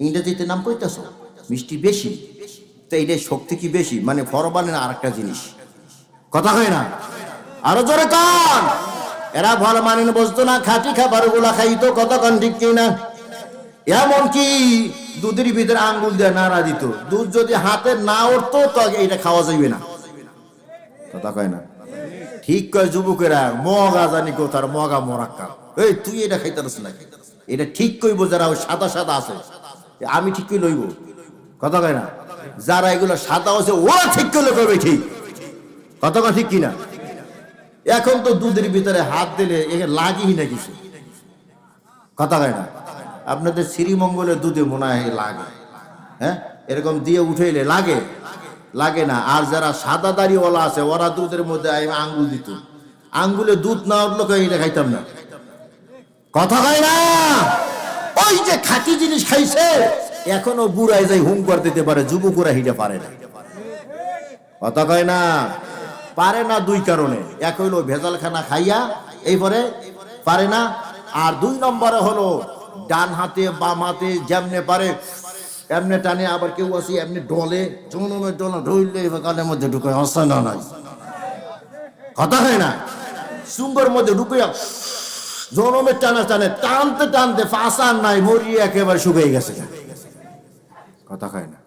ইংরেজিতে নাম কইতেছ মিষ্টি বেশি, তো এইটা শক্তি কি বেশি? মানে ফরমালিন আর একটা জিনিস। কথা হয় না? আরো জোরে কান। এরা ফরমালিন বুঝতো না, খাঁটি খাবার গুলা খাইতো। কথা কান ঠিক কিনা? এমনকি দুধের ভিতরে আঙ্গুল দিয়ে নাড়া দিত। দুধ যদি হাতে না উঠতো তো এটা খাওয়া যাইবে না। কথা কয় না? ঠিক কয় যুবকেরা। মগা জানি কোথার মগা মরাক্কা। এই তুই এটা খাইতে পারছ না, এটা ঠিক কইব যারা সাদা সাদা আছে। আমি ঠিক কই লইব। কথা কয় না? যারা এগুলো সাদা আছে ওরা ঠিক করলে কবে ঠিক। কথা কয় ঠিক কিনা? এখন তো দুধের ভিতরে হাত দিলে লাগেই না কিছু। কথা কয় না? আপনাদের শ্রীমঙ্গলের দুধে মনে হয় লাগে। হ্যাঁ, এরকম দিয়ে উঠেইলে লাগে? লাগে না। আর যারা সাদা দাড়িওয়ালা আছে ওরা দুধের মধ্যে আঙ্গুল দিত, আঙ্গুলে দুধ না উঠলো এটা খাইতাম না। কথা কয় না? ওই যে খাঁটি জিনিস খাইছে, এখনো বুড়ায় যাই হুম করে দিতে পারে, যুবকরা হিটা পারে না। কথা কয় না? পারে না দুই কারণে। এক হইলো ভেজাল খানা খাইয়া, এইপরে পারে না। আর 2 নম্বরে হলো ডান হাতে বাম হাতে যেমনে পারে এমনি টানে, আবার কেউ আছে এমনি ডলে, জনমের ডলা ঢইলে কানের মধ্যে ঢুকে আসে না, নাই কথা হয় না, সুঙ্গর মধ্যে ঢুকে জনমের টানা টানে, টানতে টানতে ফাঁসার নাই, মরিয়ে একেবারে শুকিয়ে গেছে, কথা হয় না।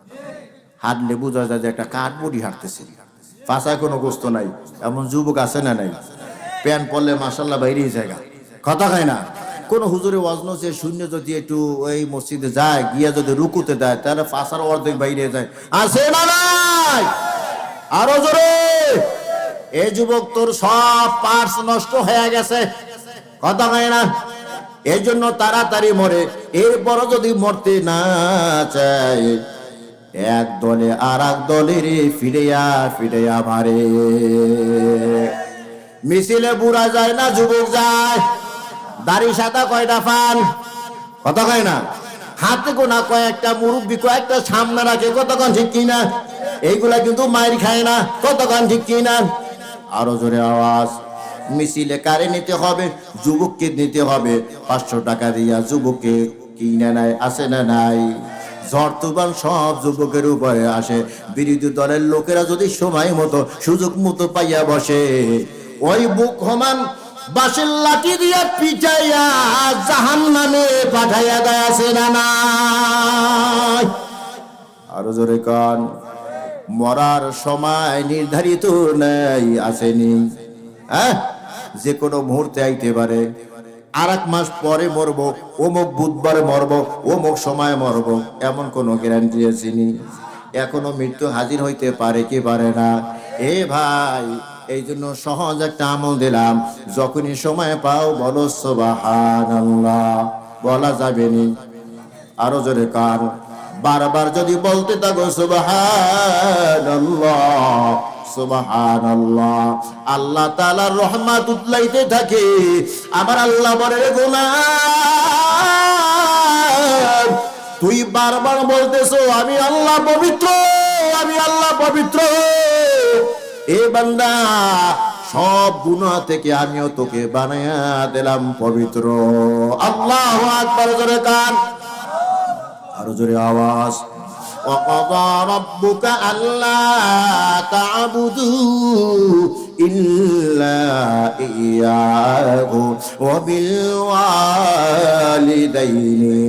হাঁটলে বোঝা যায় যে একটা কাঠবুড়ি হাঁটতেছে, ফাঁসায় কোনো গোস্ত নাই। এমন যুবক আছে না নাই? প্যান্ট পরলে মাসাল্লাহ বাইরেই জায়গা, কথা হয় না। কোন হুজুরে ওয়াজন যে শূন্য যদি একটু ওই মসজিদে যায়, গিয়া যদি রুকুতে দেয়, তাহলে ফাঁসার অর্ধেক বাইরে যায়, আছে না নাই? আরো জোরে। এই যুবক তোর সব পার্টস নষ্ট হয়ে গেছে, কথা হয় না। এই জন্য তাড়াতাড়ি মরে, এরপরও যদি মরতে না চায়, এক দলে আর এক দলের ফিরেয়া ফিরেয়া মারে। মিছিলে বুড়া যায় না, যুবক যায়। দাড়ি সাদা কয়টা ফান, কথা কয় না। হাতে গোনা কয়েকটা মুরব্বী কয়েকটা সামনে রাখে, কতক্ষণ ঠিক কিনা। এইগুলা কিন্তু মায়ের খায় না, কতক্ষণ ঠিক কিনা। আরো জোরে আওয়াজ। মিছিলে কারে নিতে হবে? যুবককে নিতে হবে। 500 টাকা দিয়া যুবককে কিনে নেয়, আছে না নাই? ঝড় তুফান সব যুবকের উপরে আসে। বিরোধী দলের লোকেরা যদি সময় মতো সুযোগ মতো পাইয়া বসে, ওই বুক হমান বাঁশের লাঠি দিয়া পিটাইয়া জাহান্নামে পাঠাইয়া দেয়, আছে না নাই? আরো জোরে কান। মরার সময় নির্ধারিত নাই, আসেনি? হ্যাঁ, যে কোনো মুহূর্তে আইতে পারে। আর 1 মাস পরে মরবো, অমুক বুধবারে মরবো, অমুক সময় মরবো, এমন কোনো গ্যারান্টি আসেনি। এখনো মৃত্যু হাজির হইতে পারে কি পারে না? এ ভাই, এই জন্য সহজ একটা আমল দিলাম, যখনই সময় পাও বলো সুবহানাল্লাহ। বলা যাবে নি? আরো জোরে কার। বারবার যদি বলতে থাকো সুবহানাল্লাহ সুবহানাল্লাহ, আল্লাহ তাআলার রহমত উতলাইতে থাকে। আমার আল্লাহ বলে, গোলাম তুই বারবার বলতেছো আমি আল্লাহ পবিত্র, আমি আল্লাহ পবিত্র। এ বান্দা, সব গুনাহ থেকে আমিও তোকে বানায়া দিলাম পবিত্র। আল্লাহু আকবার। জোরে কান, আরো জোরে আওয়াজ। وَقَضَى رَبُّكَ أَلَّا تَعْبُدُوا إِلَّا إِيَّاهُ وَبِالْوَالِدَيْنِ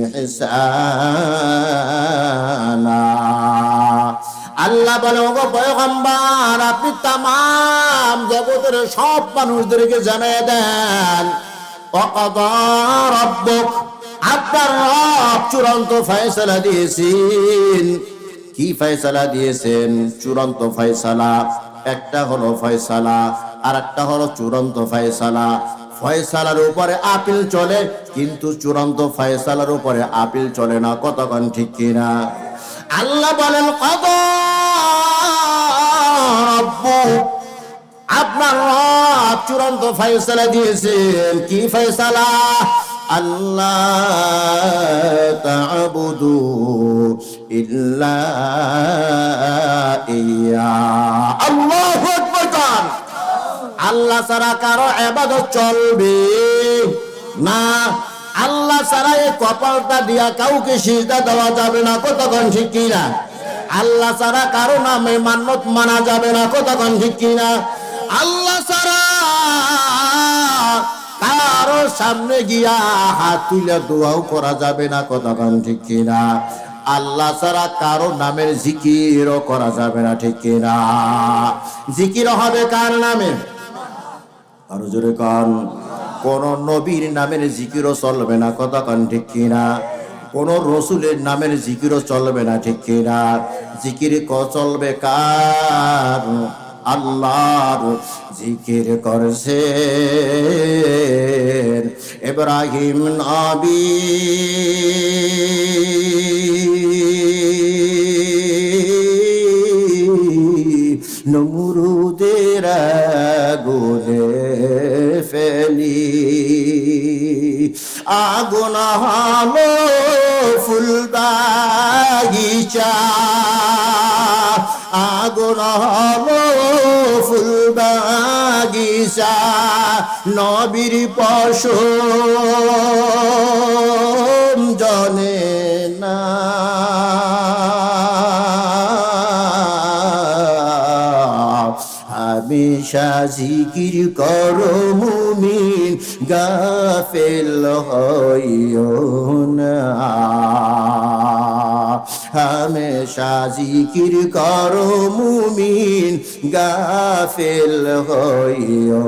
إِحْسَانًا। আল্লাহ বলে, ওগো পয়গম্বর, আপনি তামাম জগতের সব মানুষদেরকে জানিয়ে দেন, ওয়াকাদা রাব্বুক, আপনার রব চূড়ান্ত ফয়সালা দিয়েছেন। কি ফয়সালা দিয়েছেন? চূড়ান্ত ফয়সালা। একটা হলো ফয়সালা, আর একটা হলো চূড়ান্ত ফয়সালা। ফয়সালার উপরে আপিল চলে, কিন্তু চূড়ান্ত ফয়সালার উপরে আপিল চলে না, কতক্ষণ ঠিক কিনা। আল্লাহ বলেন, কদা রাব্বুক, আপনার রব চূড়ান্ত ফয়সালা দিয়েছেন। কি ফয়সালা? আল্লাহ তা'বুদু ইল্লা ইয়া। আল্লাহু আকবার। আল্লাহ ছাড়া কারো ইবাদত চলবে না। আল্লাহ ছাড়া এই কপালটা দিয়া কাউকে সিজদা দেওয়া যাবে না, কতক্ষণ ঠিক কিনা। আল্লাহ ছাড়া কারো নামে মান্নত মানা যাবে না, কতক্ষণ ঠিক কিনা। আল্লাহ ছাড়া কারো সামনে গিয়া হাত তুলে দোয়াও করা যাবে না, কতক্ষণ ঠিক কিনা। আল্লাহ ছাড়া কারো নামের জিকিরও করা যাবে না, ঠিক কিনা। জিকির হবে কার নামে? আরো জোরে কান। কোন নবীর নামের জিকিরও চলবে না, কতক্ষণ ঠিক কিনা। কোন রসুলের নামের জিকিরও চলবে না, ঠিক কিনা। জিকির চলবে কার? আল্লাহর জিকির করছে ইব্রাহিম নবী, নমরুদের আগুনে ফেলি, আগুন হলো ফুল বাগিচা, আগুন হলো ফুল বাগিচা নবীর পশম জনে না হামেশা জিকির করো মুমিন গাফেল হইও না হামেশা জিকির করো মুমিন গাফেল হইও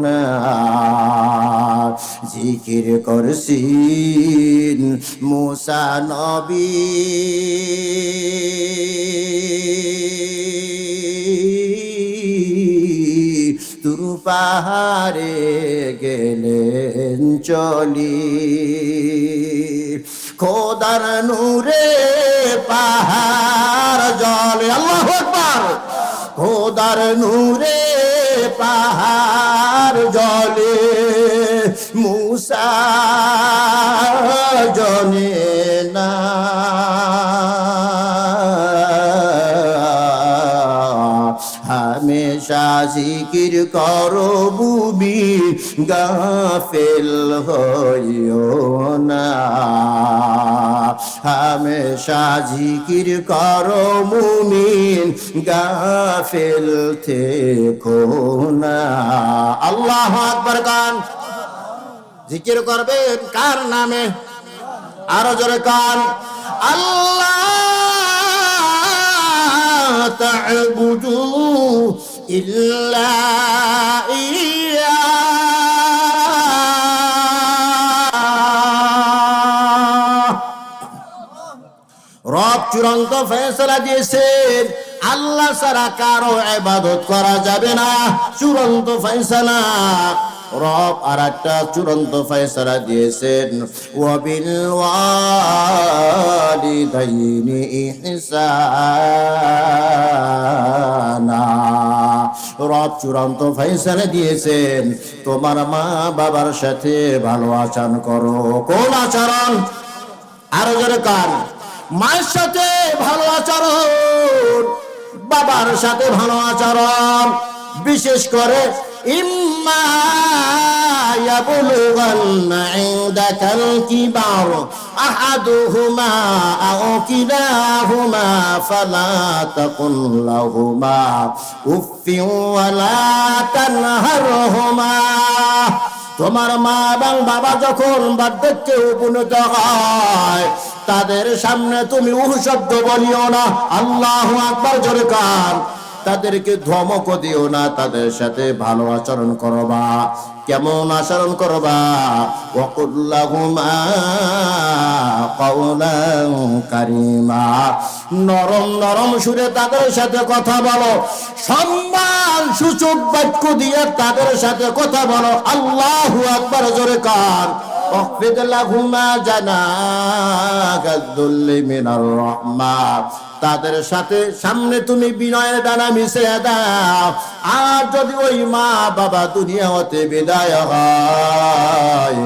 না জিকির করছিন মুসা নবী তুর পাহাড়ে গেলেন চলি খোদার নূরে পাহাড় জলে আল্লাহু আকবার খোদার নূরে পাহাড় জলে মুসা জনে না হামেশা জিকির করো মুমিন গাফেল হইও না হামেশা জিকির করো মুমিন গাফেল থেকো না আল্লাহু আকবার গান জিকির করবেন কার নামে আরো জোরে কান আল্লাহ তা'বুদু ইল্লা ইয়া রব চূড়ান্ত ফয়সালা দিয়েছেন আল্লাহ ছাড়া কারো ইবাদত করা যাবে না চূড়ান্ত ফয়সালা রব আর একটা চূড়ান্ত ফয়সালা দিয়েছেন ওয়াবিল ওয়ালিদাইনি ইহসানা রব চূড়ান্ত ফয়সালা দিয়েছেন তোমার মা বাবার সাথে ভালো আচরণ করো কোন আচরণ আরো জোরে কান মায়ের সাথে ভালো আচরণ বাবার সাথে ভালো আচরণ বিশেষ করে ইম্মা ইয়াবলুগান্না ইনদাকাল কিবার আহাদুহুমা আও কিলাহুমা ফালা তাকুল লাহুমা উফফিন ওয়ালা তানহারহুমা তোমার মা এবং বাবা যখন বার্ধক্যে উপনীত হয় তাদের সামনে তুমি উহ শব্দ বলিও না আল্লাহু আকবার জোরে কান তাদেরকে ধমক দিও না তাদের সাথে ভালো আচরণ করবা কেমন আচরণ করবা ওয়াকুল্লাহুমা কাওলান কারীমা নরম নরম সুরে তাদের সাথে কথা বলো সম্মান সূচক বাক্য দিয়ে তাদের সাথে কথা বলো আল্লাহু আকবার জোরে কান ওয়াকফিদ লাহুমা জানাকাদ-দুল্লি মিনার রাহমা তাদের সাথে সামনে তুমি বিনয়ের ডানা মিশিয়ে দাও আর যদি ওই মা বাবা দুনিয়া হতে বিদায় হয়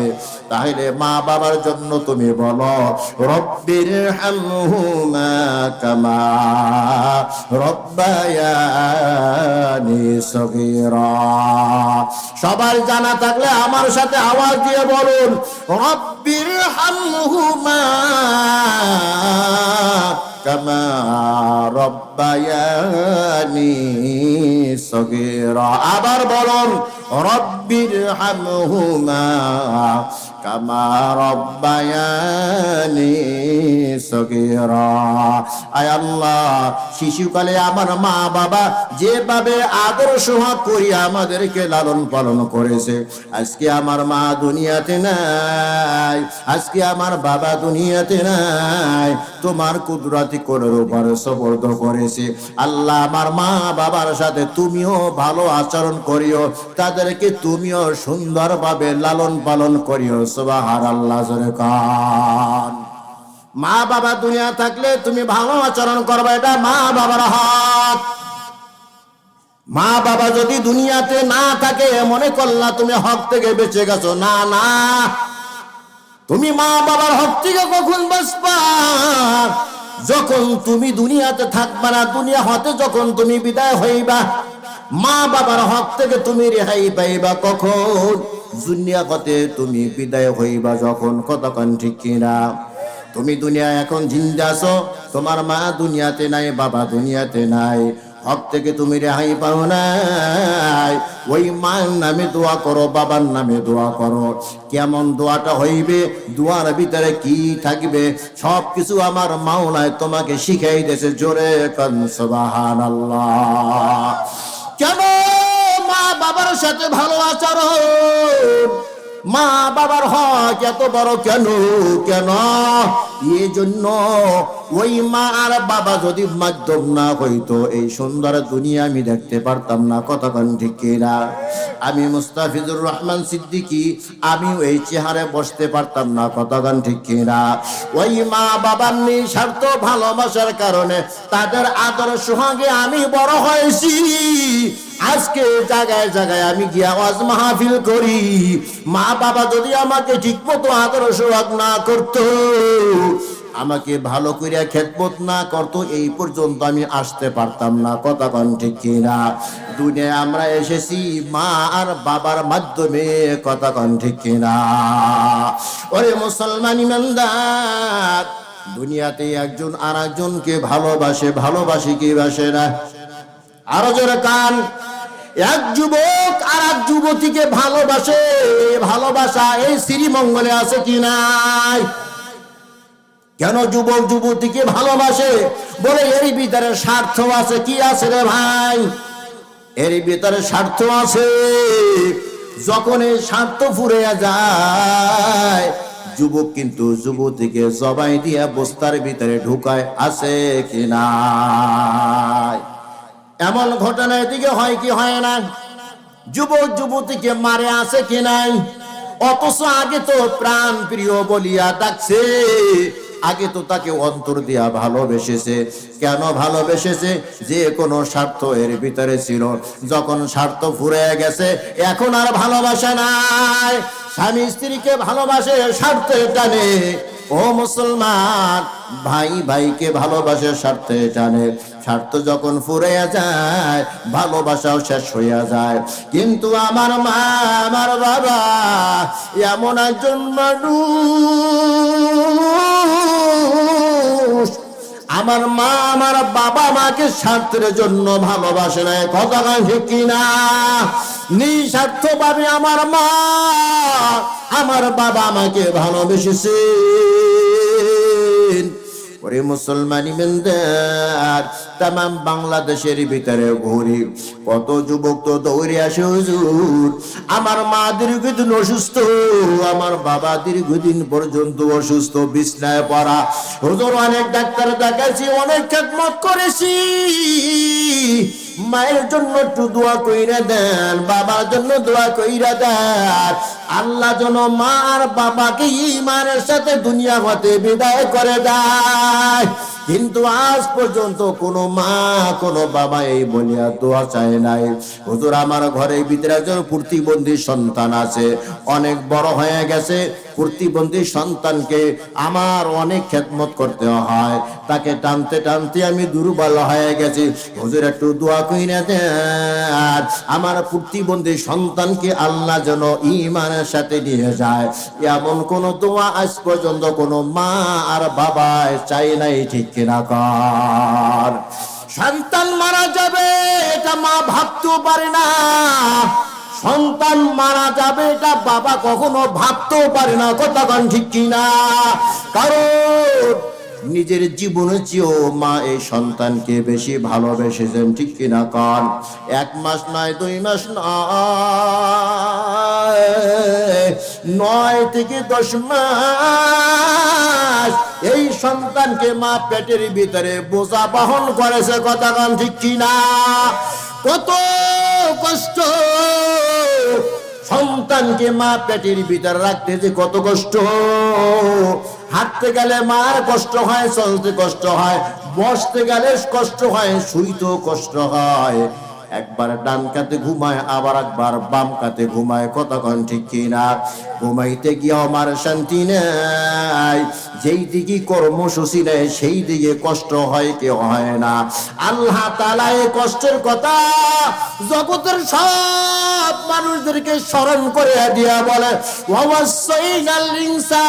তাহলে মা বাবার জন্য তুমি বলো রব্বির হামহুমা কামা রব্বায়ানি সগীরা সবার জানা থাকলে আমার সাথে আওয়াজ দিয়ে বলুন রব্বির হামহুমা কামা রব্বায়ানি সগীরা আবার বলুন রব্বির হামহুমা কামা রব্বায়ানি সগীরা আয় আল্লাহ শিশুকালে আমার মা বাবা যেভাবে আদর সোহাগ করি আমাদেরকে লালন পালন করেছে আজকে আমার মা দুনিয়াতে নাই আজকে আমার বাবা দুনিয়াতে নাই তোমার কুদরতি কোলের উপরে সুপর্দ করেছে আল্লাহ আমার মা বাবার সাথে তুমিও ভালো আচরণ করিও তাদেরকে তুমিও সুন্দরভাবে লালন পালন করিও সুবহানাল্লাহ জোরে কান মা বাবা দুনিয়া থাকলে তুমি ভালো আচরণ করবে এটা মা বাবার হক মা বাবা যদি দুনিয়াতে না থাকে মনে করলা তুমি হক থেকে বেঁচে গেছো না না তুমি মা বাবার হক থেকে কখন বাঁচবা যখন তুমি দুনিয়াতে থাকবা না, দুনিয়া হতে যখন তুমি বিদায় হইবা, মা বাবার হক থেকে তুমি রেহাই পাইবা কখন? দুনিয়া হতে তুমি বিদায় হইবা যখন। কতক্ষণ ঠিক কিনা? তুমি দুনিয়া এখন জিন্দা আছো, তোমার মা দুনিয়াতে নাই, বাবা দুনিয়াতে নাই, হক থেকে তুমি রেহাই পাও নাই। ওই মার নামে দোয়া করো, বাবার নামে দোয়া করো। কেমন দোয়াটা হইবে, দোয়ার ভিতরে কি থাকবে, সব কিছু আমার মাওলায় তোমাকে শিখাই দিয়েছে। জোরে কান সুবহানাল্লাহ। কেন? মা বাবার সাথে ভালো আচরণ, মা বাবার হক এত বড় কেন? কেন? এই জন্য ওই মা আর বাবা যদি মাধ্যম না হইতো, এই সুন্দর দুনিয়া আমি দেখতে পারতাম না। কতক্ষণ ঠিক কিনা? আমি মুস্তাফিজুর রহমান সিদ্দিকী, আমি ওই চেহারে বসতে পারতাম না। কতক্ষণ ঠিক কিনা? ওই মা বাবার নিঃস্বার্থ ভালোবাসার কারণে, তাদের আদর সোহাগে আমি বড় হয়েছি। আজকে জায়গায় জায়গায় আমি গিয়া ওয়াজ মাহফিল করি। মা বাবা যদি আমাকে ঠিকমতো আদর সোহাগ না করতো, আমাকে ভালো করিয়া খেদমত না করতো, এই পর্যন্ত আমি আসতে পারতাম না। কতক্ষণ ঠিক কিনা? দুনিয়ায় আমরা এসেছি মা আর বাবার মাধ্যমে। কতক্ষণ ঠিক কিনা? ওরে মুসলমান ইমানদার, দুনিয়াতে একজন আর একজনকে ভালোবাসে, ভালোবাসে কি বাসে না? আরো জোরে কান। এক যুবক আর এক যুবতীকে ভালোবাসে, ভালোবাসা এই শ্রীমঙ্গলে আছে কি নাই? কেন যুবক যুবতীকে ভালোবাসে? বলে এর ভিতরে স্বার্থ আছে। কি আছে রে ভাই? এর ভিতরে স্বার্থ আছে। যখন এই স্বার্থ ফুরিয়ে যায়, যুবক কিন্তু যুবতীকে জবাই দিয়া বস্তার ভিতরে ঢুকায়। আছে কি নাই? এমন ঘটনা এদিকে হয় কি হয় না? যুবক যুবতীকে মারে। আছে কি নাই? অথচ আগে তো প্রাণ প্রিয় বলিয়া ডাকছে, আগে তো তাকে অন্তর দিয়া ভালোবেসেছে। কেন ভালোবেসেছে? যে কোনো স্বার্থ এর ভিতরে ছিল। যখন স্বার্থ ফুরে গেছে, এখন আর ভালোবাসা নাই। স্বামী স্ত্রীকে ভালোবাসে স্বার্থে টানে। ও মুসলমান, ভাই ভাইকে ভালোবাসে স্বার্থে টানে। স্বার্থ যখন ফুরে যায়, ভালোবাসাও শেষ হইয়া যায়। কিন্তু আমার মা আমার বাবা এমন একজন মানুষ, আমার মা আমার বাবা মাকে স্বার্থের জন্য ভালোবাসে না। কথা ঠিক কিনা? নিঃস্বার্থ ভাবে আমার মা আমার বাবা আমাকে ভালোবেসেছে। ওরে মুসলমান ইমানদার, তামাম বাংলাদেশের ভিতরে ঘুরি, কত যুবক তো দৌড়ে আসে, হুজুর আমার মা দীর্ঘদিন অসুস্থ, আমার বাবা দীর্ঘদিন পর্যন্ত অসুস্থ, বিছনায় পড়া। হুজুর অনেক ডাক্তার দেখাইছি, অনেক খেদমত করেছি, মায়ের জন্য একটু দোয়া কইরা দেন, বাবার জন্য দোয়া কইরা দেন, আল্লাহ যেন মা আর বাবাকে ঈমানের সাথে দুনিয়া হতে বিদায় করে দেয়। কিন্তু আজ পর্যন্ত কোনো মা কোনো বাবা এই বলিয়া দোয়া চায় নাই। হুজুর আমার ঘরে ভিতরে একজন প্রতিবন্ধী সন্তান আছে, অনেক বড় হয়ে গেছে। প্রতিবন্ধী সন্তানকে আমার অনেক খেদমত করতে হয়, তাকে টানতে টানতে আমি দুর্বল হয়ে গেছি। হুজুর একটু দোয়া কইরা দেন, আমার প্রতিবন্ধী সন্তানকে আল্লাহ যেন ঈমানের সাথে নিয়ে যায়। এমন কোন দোয়া আজ পর্যন্ত কোনো মা আর বাবা চাই নাই। ঠিক কিনা কর? সন্তান মারা যাবে এটা মা ভাবতেও পারে না, সন্তান মারা যাবে এটা বাবা কখনো ভাবতেও পারে না। কতক্ষণ ঠিক কিনা? কারণ নিজের জীবনের চেয়েও মা এই সন্তানকে বেশি ভালোবেসেছেন। ঠিক কিনা কন? 1 মাস নয়, 2 মাস নয়, 9 থেকে 10 মাস এই সন্তানকে মা পেটের ভিতরে বোঝা বহন করেছে। কতক্ষণ ঠিক কিনা? কত কষ্ট সন্তানকে মা পেটের ভিতরে রাখতে, যে কত কষ্ট। হাঁটতে গেলে মার কষ্ট হয়, চলতে কষ্ট হয়, বসতে গেলে কষ্ট হয়, শুইতেও কষ্ট হয়। একবার ডান কাতে ঘুমায়, আবার একবার বাম কাতে ঘুমায়। কতক্ষণ ঠিক কিনা? ঘুমাইতে গিয়ে আমার শান্তি নাই, যেই দিকে কর্মসূচি নেয় সেই দিকে কষ্ট হয় কি হয় না? আল্লাহ তাআলা এই কষ্টের কথা জগতের সব মানুষদেরকে স্মরণ করে দিয়া বলে, ওয়াসাইনাল ইনসান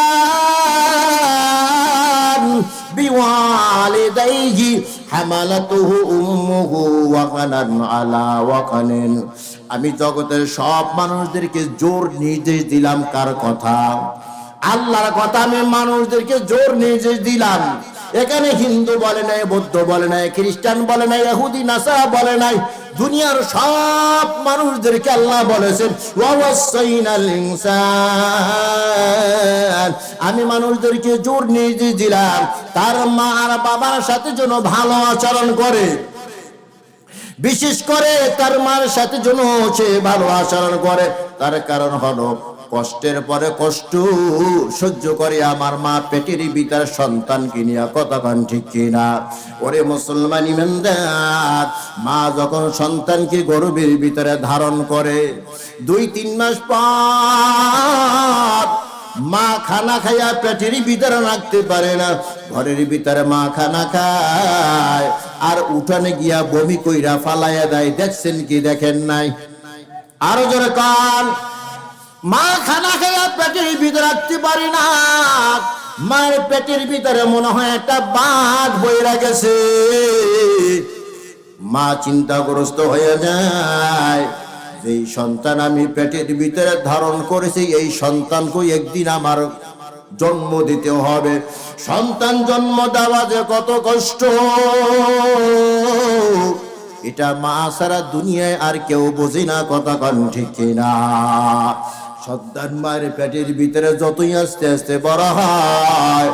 বিওয়ালিদাইহি হামালাতুহু উম্মুহু ওয়াকানান আলা ওয়াকানিন। আমি জগতের সব মানুষদেরকে জোর নির্দেশ দিলাম। কার কথা? আল্লাহর কথা। আমি মানুষদেরকে জোর নির্দেশ দিলাম। এখানে হিন্দু বলে নাই, বৌদ্ধ বলে নাই, খ্রিস্টান বলে নাই, ইহুদি নাসারা বলে নাই, দুনিয়ার সব মানুষদেরকে আল্লাহ বলেছেন ওয়াসাইনাল ইনসান। আমি মানুষদেরকে জোর নির্দেশ দিলাম তার মা আর বাবার সাথে যেন ভালো আচরণ করে, বিশেষ করে তার মার সাথে যেন সে ভালো আচরণ করে। তার কারণ হলো কষ্টের পরে কষ্ট সহ্য করে আমার মা পেটের ভিতর সন্তানকে নিয়ে। কতক্ষণ ঠিক কিনা? ওরে মুসলমান ইমানদার, মা যখন সন্তানকে গর্ভের ভিতরে ধারণ করে 2-3 মাস পর মা খানা খাইয়া পেটের ভিতরে রাখতে পারে না। ঘরের ভিতরে মা খানা খায় আর উঠানে গিয়া বমি কইরা ফালাইয়া দেয়। দেখছেন কি দেখেন নাই? আরো জোরে কান। মা খানা খাইয়া পেটের ভিতরে রাখতে পারি না, মায়ের পেটের ভিতরে মনে হয় একটা বাঘ বইরা গেছে। মা চিন্তাগ্রস্ত হয়ে যায়, যেই সন্তান আমি পেটের ভিতরে ধারণ করেছি এই সন্তানকে একদিন আমার জন্ম দিতে হবে। সন্তান জন্ম দেওয়া যে কত কষ্ট, এটা মা সারা দুনিয়ায় আর কেউ বোঝে না। কতক্ষণ ঠিক কিনা? সন্তান মায়ের পেটের ভিতরে যতই আস্তে আস্তে বড় হয়,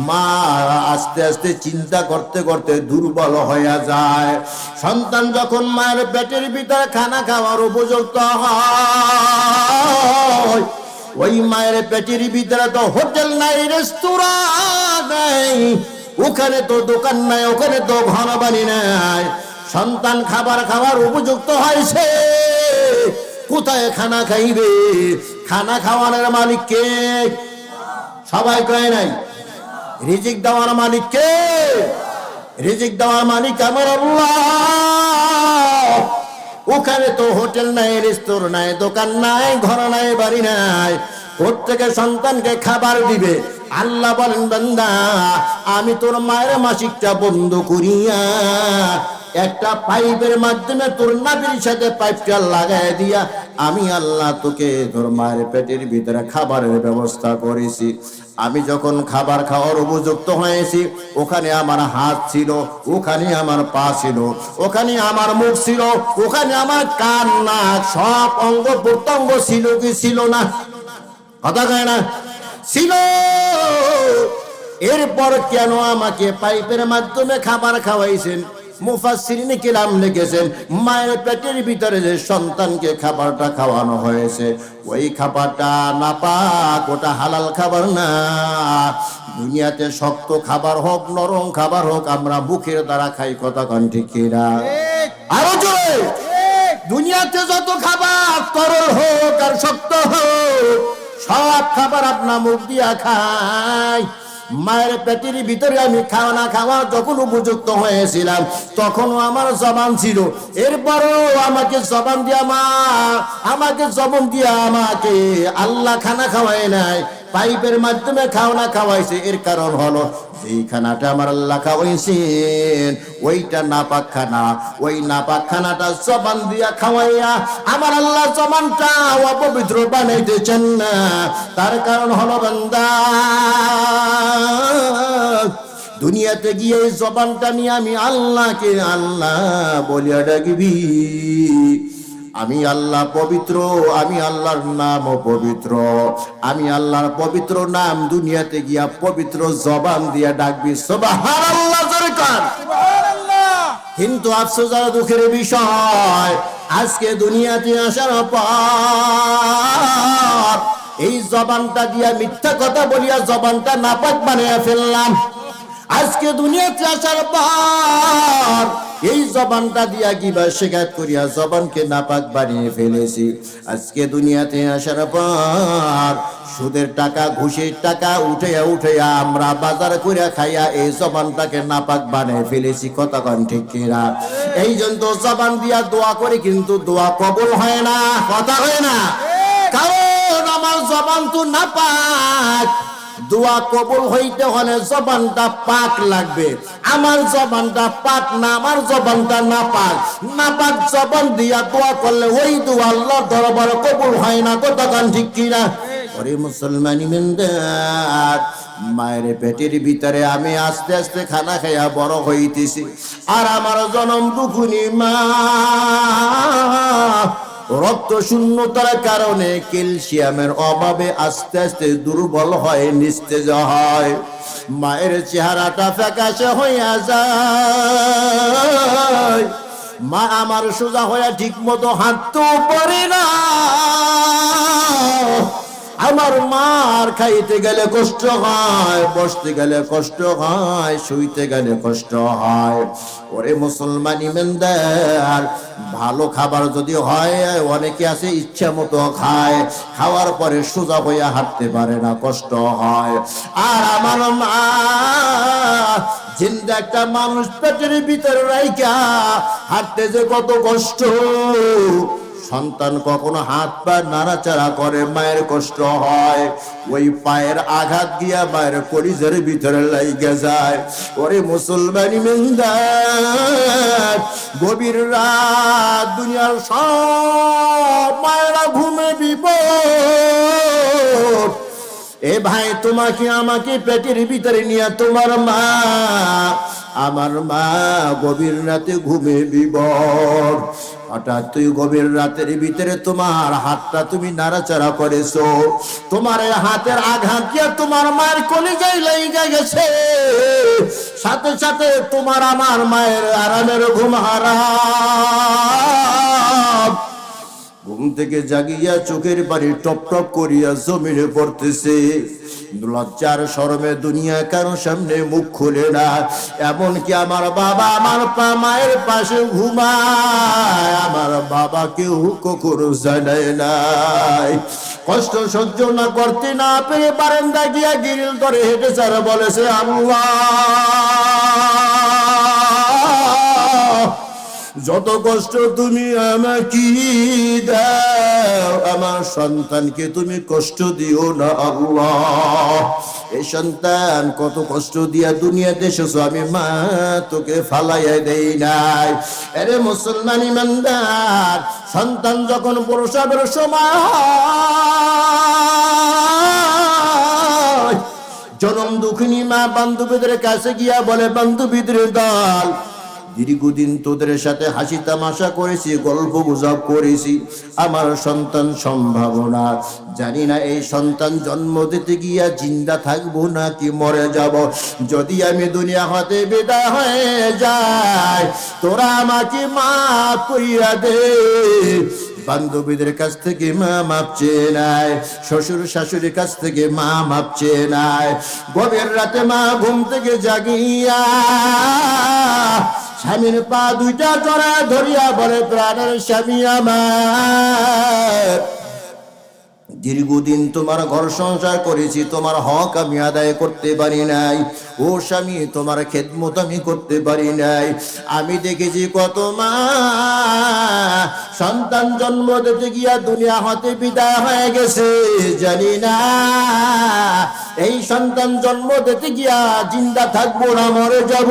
মা আস্তে আস্তে চিন্তা করতে করতে দুর্বল হয়ে যায়। সন্তান যখন মায়ের পেটের ভিতরে খানা খাওয়ার উপযুক্ত হয়, ওই মায়ের পেটের ভিতরে তো হোটেল নাই, রেস্তোরাঁ নাই, ওখানে তো দোকান নাই, ওখানে তো ঘর বাড়ি নাই। সন্তান খাবার খাওয়ার উপযুক্ত হয়েছে, কোথায় খানা খাইবে? খানা খাওয়ানোর মালিক কে? সবাই কয় নাই। রিজিক দেওয়ার মালিক কে? রিজিক দেওয়ার মালিক আমার আল্লাহ। ওখানে তো হোটেল নাই, রেস্তোরাঁ নাই, দোকান নাই, ঘর নাই, বাড়ি নাই, প্রত্যেকে সন্তানকে খাবার দিবে। আল্লাহ বলেন, বান্দা আমি তোর মায়ের মাসিকটা বন্ধ করিয়া একটা পাইপের মাধ্যমে তোর নাভির সাথে পাইপটা লাগাই দিয়া আমি আল্লাহ তোকে তোর মায়ের পেটের ভিতরে খাবারের ব্যবস্থা করেছি। আমি যখন খাবার খাওয়ার উপযুক্ত হয়েছি, ওখানে আমার হাত ছিল, ওখানে আমার পা ছিল, ওখানে আমার মুখ ছিল, ওখানে আমার কান নাক সব অঙ্গ প্রত্যঙ্গ ছিল কি ছিল না? কথা কয় না? ছিল। এরপর কেন আমাকে পাইপের মাধ্যমে খাবার খাওয়াইছেন? মুফাসসিরিনে কিরাম লিখেছেন, মায়ের পেটের ভিতরে যে সন্তানকে খাবারটা খাওয়ানো হয়েছে ওই খাবারটা নাপাক, ওটা হালাল খাবার না। দুনিয়াতে শক্ত খাবার হোক, নরম খাবার হোক, আমরা মুখের দ্বারা খাই। কথা কন ঠিক কিনা? আরো জোরে। দুনিয়াতে যত খাবার তরল হোক আর শক্ত হোক, সব খাবার আপনার মুখ দিয়া খাই। মায়ের পেটের ভিতরে আমি খাওয়া খাওয়া যখন উপযুক্ত হয়েছিলাম তখনও আমার জবান ছিল। এরপরও আমাকে জবান দিয়া আমাকে আল্লাহ খানা খাওয়ায় নাই, পাইপের মাধ্যমে খাওয়া খাওয়াইছে। এর কারণ হলো যেই খানাটা আমার আল্লাহ খাওয়াইছেন ওইটা নাপাক খানা। ওই নাপাক খানাটা জবান দিয়া খাওয়াইয়া আমার আল্লাহ জবানটা অপবিত্র বানাইতেছেন না। তার কারণ হলো বান্দা দুনিয়াতে গিয়ে এই জবানটা নিয়ে আমি আল্লাহকে আল্লাহ বলিয়া ডাকবি। আমি আল্লাহ পবিত্র, আমি আল্লাহর নাম পবিত্র, আমি আল্লাহর পবিত্র নাম দুনিয়াতে গিয়া পবিত্র জবান দিয়া ডাকবি। সুবহানাল্লাহ জোরে কান সুবহানাল্লাহ। কিন্তু আফসোস আর দুঃখের বিষয়, আজকে দুনিয়াতে আসার পর এই জবানটা দিয়া মিথ্যা কথা বলিয়া জবানটা নাপাক বানিয়ে ফেললাম। আজকে দুনিয়াতে আসার পর এই জবানটা দিয়া কিবা শিকায়ত করিয়া জবানকে নাপাক বানিয়ে ফেলেছি। আজকে দুনিয়াতে আসার পর সুদের টাকা ঘুষের টাকা উঠাইয়া উঠাইয়া আমরা বাজার করিয়া খাইয়া এই জবানটাকে নাপাক বানিয়ে ফেলেছি। কতক্ষণ ঠিক কিনা? এই জন্য জবান দিয়া দোয়া করে কিন্তু দোয়া কবুল হয় না, কথা হয় না, কারণ আমার জবান তো নাপাক। দোয়া কবুল হইতে হলে জবানটা পাক লাগবে। আমার জবানটা পাক না, আমার জবানটা নাপাক। নাপাক জবান দিয়া দোয়া করলে ওই দোয়া আল্লাহর দরবারে কবুল হয় না। কতক্ষণ ঠিক কিনা? ওরে মুসলমান ইমানদার, মায়ের পেটের ভিতরে আমি আস্তে আস্তে খানা খাইয়া বড় হইতেছি, আর আমার জনম দুখুনি মা রক্ত শূন্যতার কারণে ক্যালসিয়ামের অভাবে আস্তে আস্তে দুর্বল হয়, নিস্তেজ হয়। মায়ের চেহারাটা ফ্যাকাশে হইয়া যায়। মা আমার সোজা হইয়া ঠিক মতো হাঁটতেও পারে না। আমার মার খাইতে গেলে কষ্ট হয়, বসতে গেলে কষ্ট হয়, শুইতে গেলে কষ্ট হয়। ওরে মুসলমান ইমানদার, ভালো খাবার যদি হয়, অনেকে আছে ইচ্ছা মতো খায়, খাওয়ার পরে সোজা হইয়া হাঁটতে পারে না, কষ্ট হয়। আর আমার মা জিন্দা একটা মানুষ পেটের ভিতরে রাইখা হাঁটতে যে কত কষ্ট। সন্তান কখনো হাত পা নাড়াচাড়া করে, মায়ের কষ্ট হয়। ওই পায়ের আঘাত দিয়া মায়ের কলিজার ভিতরে লাইগা যায়। ওরে মুসলমান ইমানদার, গভীর রাত দুনিয়ার সব মায়েরা ঘুমে বিপদ। এ ভাই, তোমাকে আমাকে পেটের ভিতরে নিয়ে তোমার মা, আমার মা গভীর রাতে ঘুমে বিপদ। হঠাৎ তুই গভীর রাতের ভিতরে তোমার হাতটা তুমি নাড়াচাড়া করেছো, তোমার এই হাতের আঘাত দিয়ে তোমার মায়ের কলিজায় লেগে গেছে। সাথে সাথে তোমার আমার মায়ের আরামের ঘুম হারাম। ঘুম থেকে জাগিয়া চোখের পানি টপ টপ করিয়া জমিনে পড়তেছে। লজ্জার শরমে দুনিয়া কারো সামনে মুখ খুলে না। এমনকি আমার বাবা আমার মায়ের পাশে ঘুমায়, আমার বাবাকেও কখনো জানায় নাই। কষ্ট সহ্য না করতে না পেরে বারান্দা গিয়া গ্রিল ধরে হেঁটে চারা বলেছে, আল্লাহ যত কষ্ট তুমি আমাকে দাও, আমার সন্তানকে তুমি কষ্ট দিও না আল্লাহ। এই সন্তান কত কষ্ট দিয়া দুনিয়াতে এসেছো, আমি মা তোকে ফালাইয়া দেই নাই। আরে মুসলমান ইমানদার, সন্তান যখন প্রসবের সময় হয়, জনম দুঃখিনী মা বান্ধবীদের কাছে গিয়া বলে, বান্ধবীদের দল, দীর্ঘদিন তোদের সাথে হাসি তামাশা করেছি, গল্প গুজব করেছি, আমার সন্তান সম্ভাবনা, জানি না এই সন্তান জন্ম দিতে গিয়া জিন্দা থাকবো নাকি মরে যাব। যদি আমি দুনিয়া হতে বিদায় হয়ে যাই, তোরা আমাকে মাফ করিয়া দে। বান্ধবীদের কাছ থেকে মা মাপ চেয়ে নেয়, শ্বশুর শাশুড়ির কাছ থেকে মা মাপ চেয়ে নেয়। গভীর রাতে মা ঘুম থেকে জাগিয়া স্বামীর পা দুইটা জড়া ধরিয়া বলে, প্রাণের স্বামী আমার, দীর্ঘদিন তোমার ঘর সংসার করেছি, তোমার হক আমি আদায় করতে পারি নাই। ও স্বামী, তোমার খেদমত আমি করতে পারি নাই। আমি দেখেছি কত মা সন্তান জন্ম দিতে গিয়া দুনিয়া হতে বিদায় হয়ে গেছে, জানি না এই সন্তান জন্ম দিতে গিয়া জিন্দা থাকবো না মরে যাব।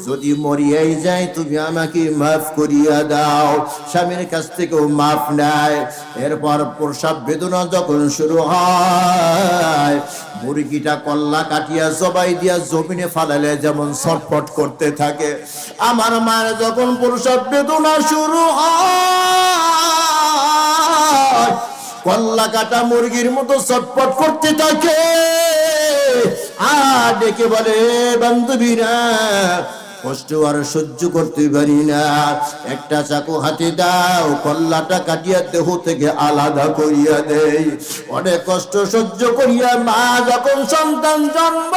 যদি মরিয়াই যায়, তুমি আমাকে মাফ করিয়া দাও। স্বামীর কাছ থেকেও মাফ নাই। এরপর প্রসব বেদনা যখন শুরু হয়, মুরগিটা কল্লা কাটিয়া জবাই দিয়া জমিনে ফালালে যেমন ছটফট করতে থাকে, আমার মায়ের যখন প্রসব বেদনা শুরু হয়, কল্লা কাটা মুরগির মতো ছটফট করতে থাকে। আর ডেকে বলে, বান্ধবীরা কষ্ট আর সহ্য করতে পারি না, একটা চাকু হাতে দাও, কল্লাটা কাটিয়া দেহ থেকে আলাদা করিয়া দেই। অনেক কষ্ট সহ্য করিয়া মা যখন সন্তান জন্ম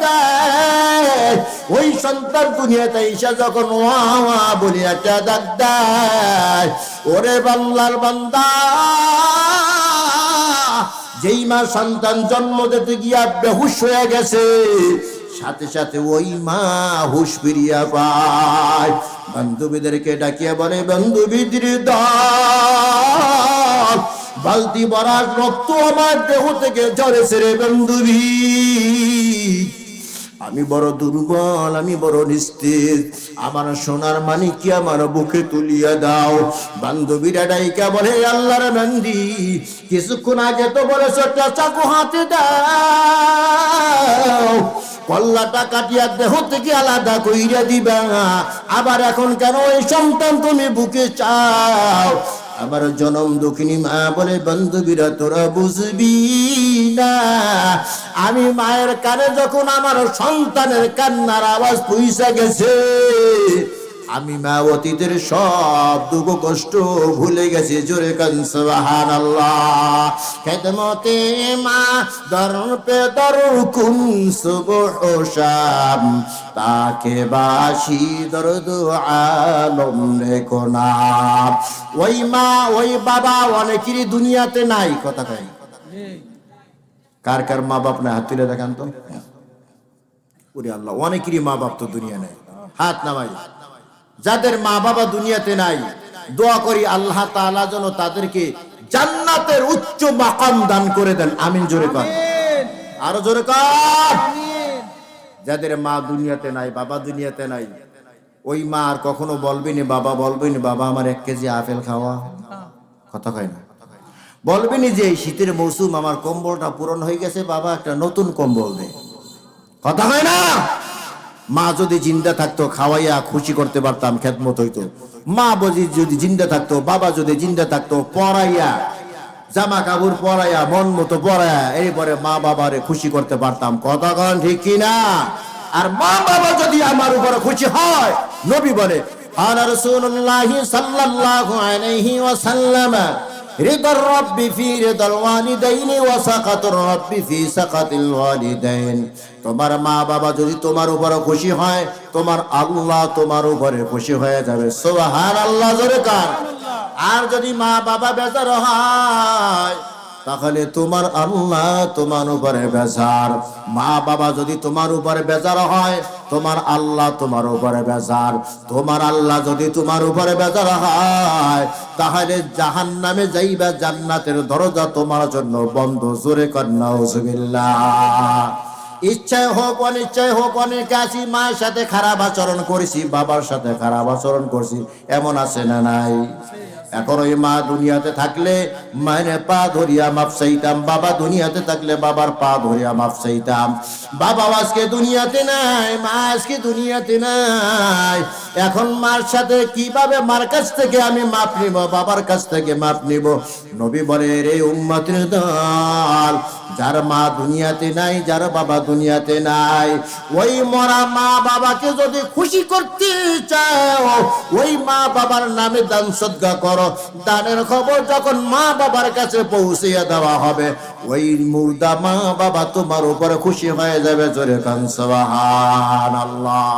দেয়, ওই সন্তান দুনিয়াতে এসে যখন ওয়া ওয়া বলে একটা ডাক দেয়, ওরে বাংলার বান্দা, যেই মা সন্তান জন্ম দিতে গিয়া বেহুশ হয়ে গেছে, সাথে সাথে ওই মা হুশ ফিরিয়া পায়। বান্ধবীদেরকে ডাকিয়া বলে, বান্ধবীদের দল, বালতি ভরা রক্ত আমার দেহ থেকে ঝরেছে রে বান্ধবী, আমি বড় দুর্বল, আমি বড় নিস্তেজ, আমার সোনার মানিক আমার বুকে তুলিয়া দাও। বান্ধবীরা ডাইকা বলে, আল্লাহর বান্দি, কিছুক্ষণ আগে তো বলেছ একটা চাকু হাতে দাও, কল্লাটা কাটিয়া দেহ থেকে আলাদা কইরা দিবা, আবার এখন কেন এই সন্তান তুমি বুকে চাও? আমার জনম দুঃখিনী মা বলে, বান্ধবীরা তোরা বুঝবি না, আমি মায়ের কানে যখন আমার সন্তানের কান্নার আওয়াজ পৌঁছা গেছে, আমি মা অতীতের সব দুঃখ কষ্ট ভুলে গেছি। জোরে কান সুবহানাল্লাহ। খেদমতে মা দর পে দর কুন সুবহ ও শাম, তাকে বাসি দরদ আলম রেখো নাম। ওই মা ওই বাবা অনেকেরই দুনিয়াতে নাই। কথা কয়, কার কার মা বাপ না? হাত তুলে দেখান তো। ওরে আল্লাহ, অনেকেরই মা বাপ তো দুনিয়া নাই, হাত নামাই। যাদের মা বাবা দুনিয়াতে নাই, দোয়া করি আল্লাহ তাআলা যেন তাদেরকে জান্নাতের উচ্চ মাকাম দান করে দেন। আমিন। জোরে কর, আরো জোরে কর। যাদের মা দুনিয়াতে নাই, বাবা দুনিয়াতে নাই, ওই মা আর কখনো বলবেনি, বাবা বলবেনি, বাবা আমার 1 কেজি আপেল খাওয়া। কথা কয় না। বলবেনি যে এই শীতের মৌসুম আমার কম্বলটা পূরণ হয়ে গেছে, বাবা একটা নতুন কম্বল দে। কথা কয় না। মা যদি জিন্দা থাকতো খাওয়াইয়া খুশি করতে পারতাম, খেদমত হইতো। মা যদি জিন্দা থাকতো, বাবা যদি জিন্দা থাকতো, পড়াইয়া জামা কাপড় পরাইয়া মন মতো পরাইয়া এরপরে মা বাবারে খুশি করতে পারতাম। কথা কন ঠিক কিনা? আর মা বাবা যদি আমার উপরে খুশি হয়, নবী বলে আলা রাসূলুল্লাহি সাল্লাল্লাহু আলাইহি ওয়াসাল্লাম, রিদার রাব্বি ফি রিদাল ওয়ালিদাইনি ওয়া সাকাতুর রাব্বি ফি সাকাতিল ওয়ালিদাইন। তোমার মা বাবা যদি তোমার উপরে খুশি হয়, তোমার আল্লাহ তোমার উপরে খুশি হয়ে যাবে। সুবহানাল্লাহ। জোরে কার। আর যদি মা বাবা বেজার হয়, তাহলে তোমার আল্লাহ তোমার উপরে বেজার। মা বাবা যদি তোমার উপরে বেজার হয়, তোমার আল্লাহ তোমার উপরে বেজার। তোমার আল্লাহ যদি তোমার উপরে বেজার হয়, তাহলে জাহান্নামে যাইবা, জান্নাতের দরজা তোমার জন্য বন্ধ। জোরে কর নাউজুবিল্লাহ। ইচ্ছায় হোক অনিচ্ছায় হোক, অনেকে আছি মায়ের সাথে খারাপ আচরণ করেছি, বাবার সাথে খারাপ আচরণ করছি, এমন আছে না নাই? এখন ওই মা দুনিয়াতে থাকলে মায়ের পা ধরিয়া মাপ চাইতাম, বাবা দুনিয়াতে থাকলে বাবার পা ধরিয়া মাপ চাইতাম। বাবা আজকে দুনিয়াতে নাই, মা আজকে দুনিয়াতে নাই। এখন মার সাথে কিভাবে মার কাছ থেকে আমি মাপ নিব, বাবার কাছ থেকে মাপ নিব? নবী বলে, রে উম্মতের দল, যার মা দুনিয়াতে নাই, যার বাবা দুনিয়াতে নাই, ওই মরা মা বাবাকে যদি খুশি করতে চাও, ওই মা বাবার নামে দান সদকা করো। দানের খবর যখন মা বাবার কাছে পৌঁছিয়ে দেওয়া হবে, ওই মুর্দা মা বাবা তোমার উপরে খুশি হয়ে যাবে। জোরে কান সুবহানাল্লাহ।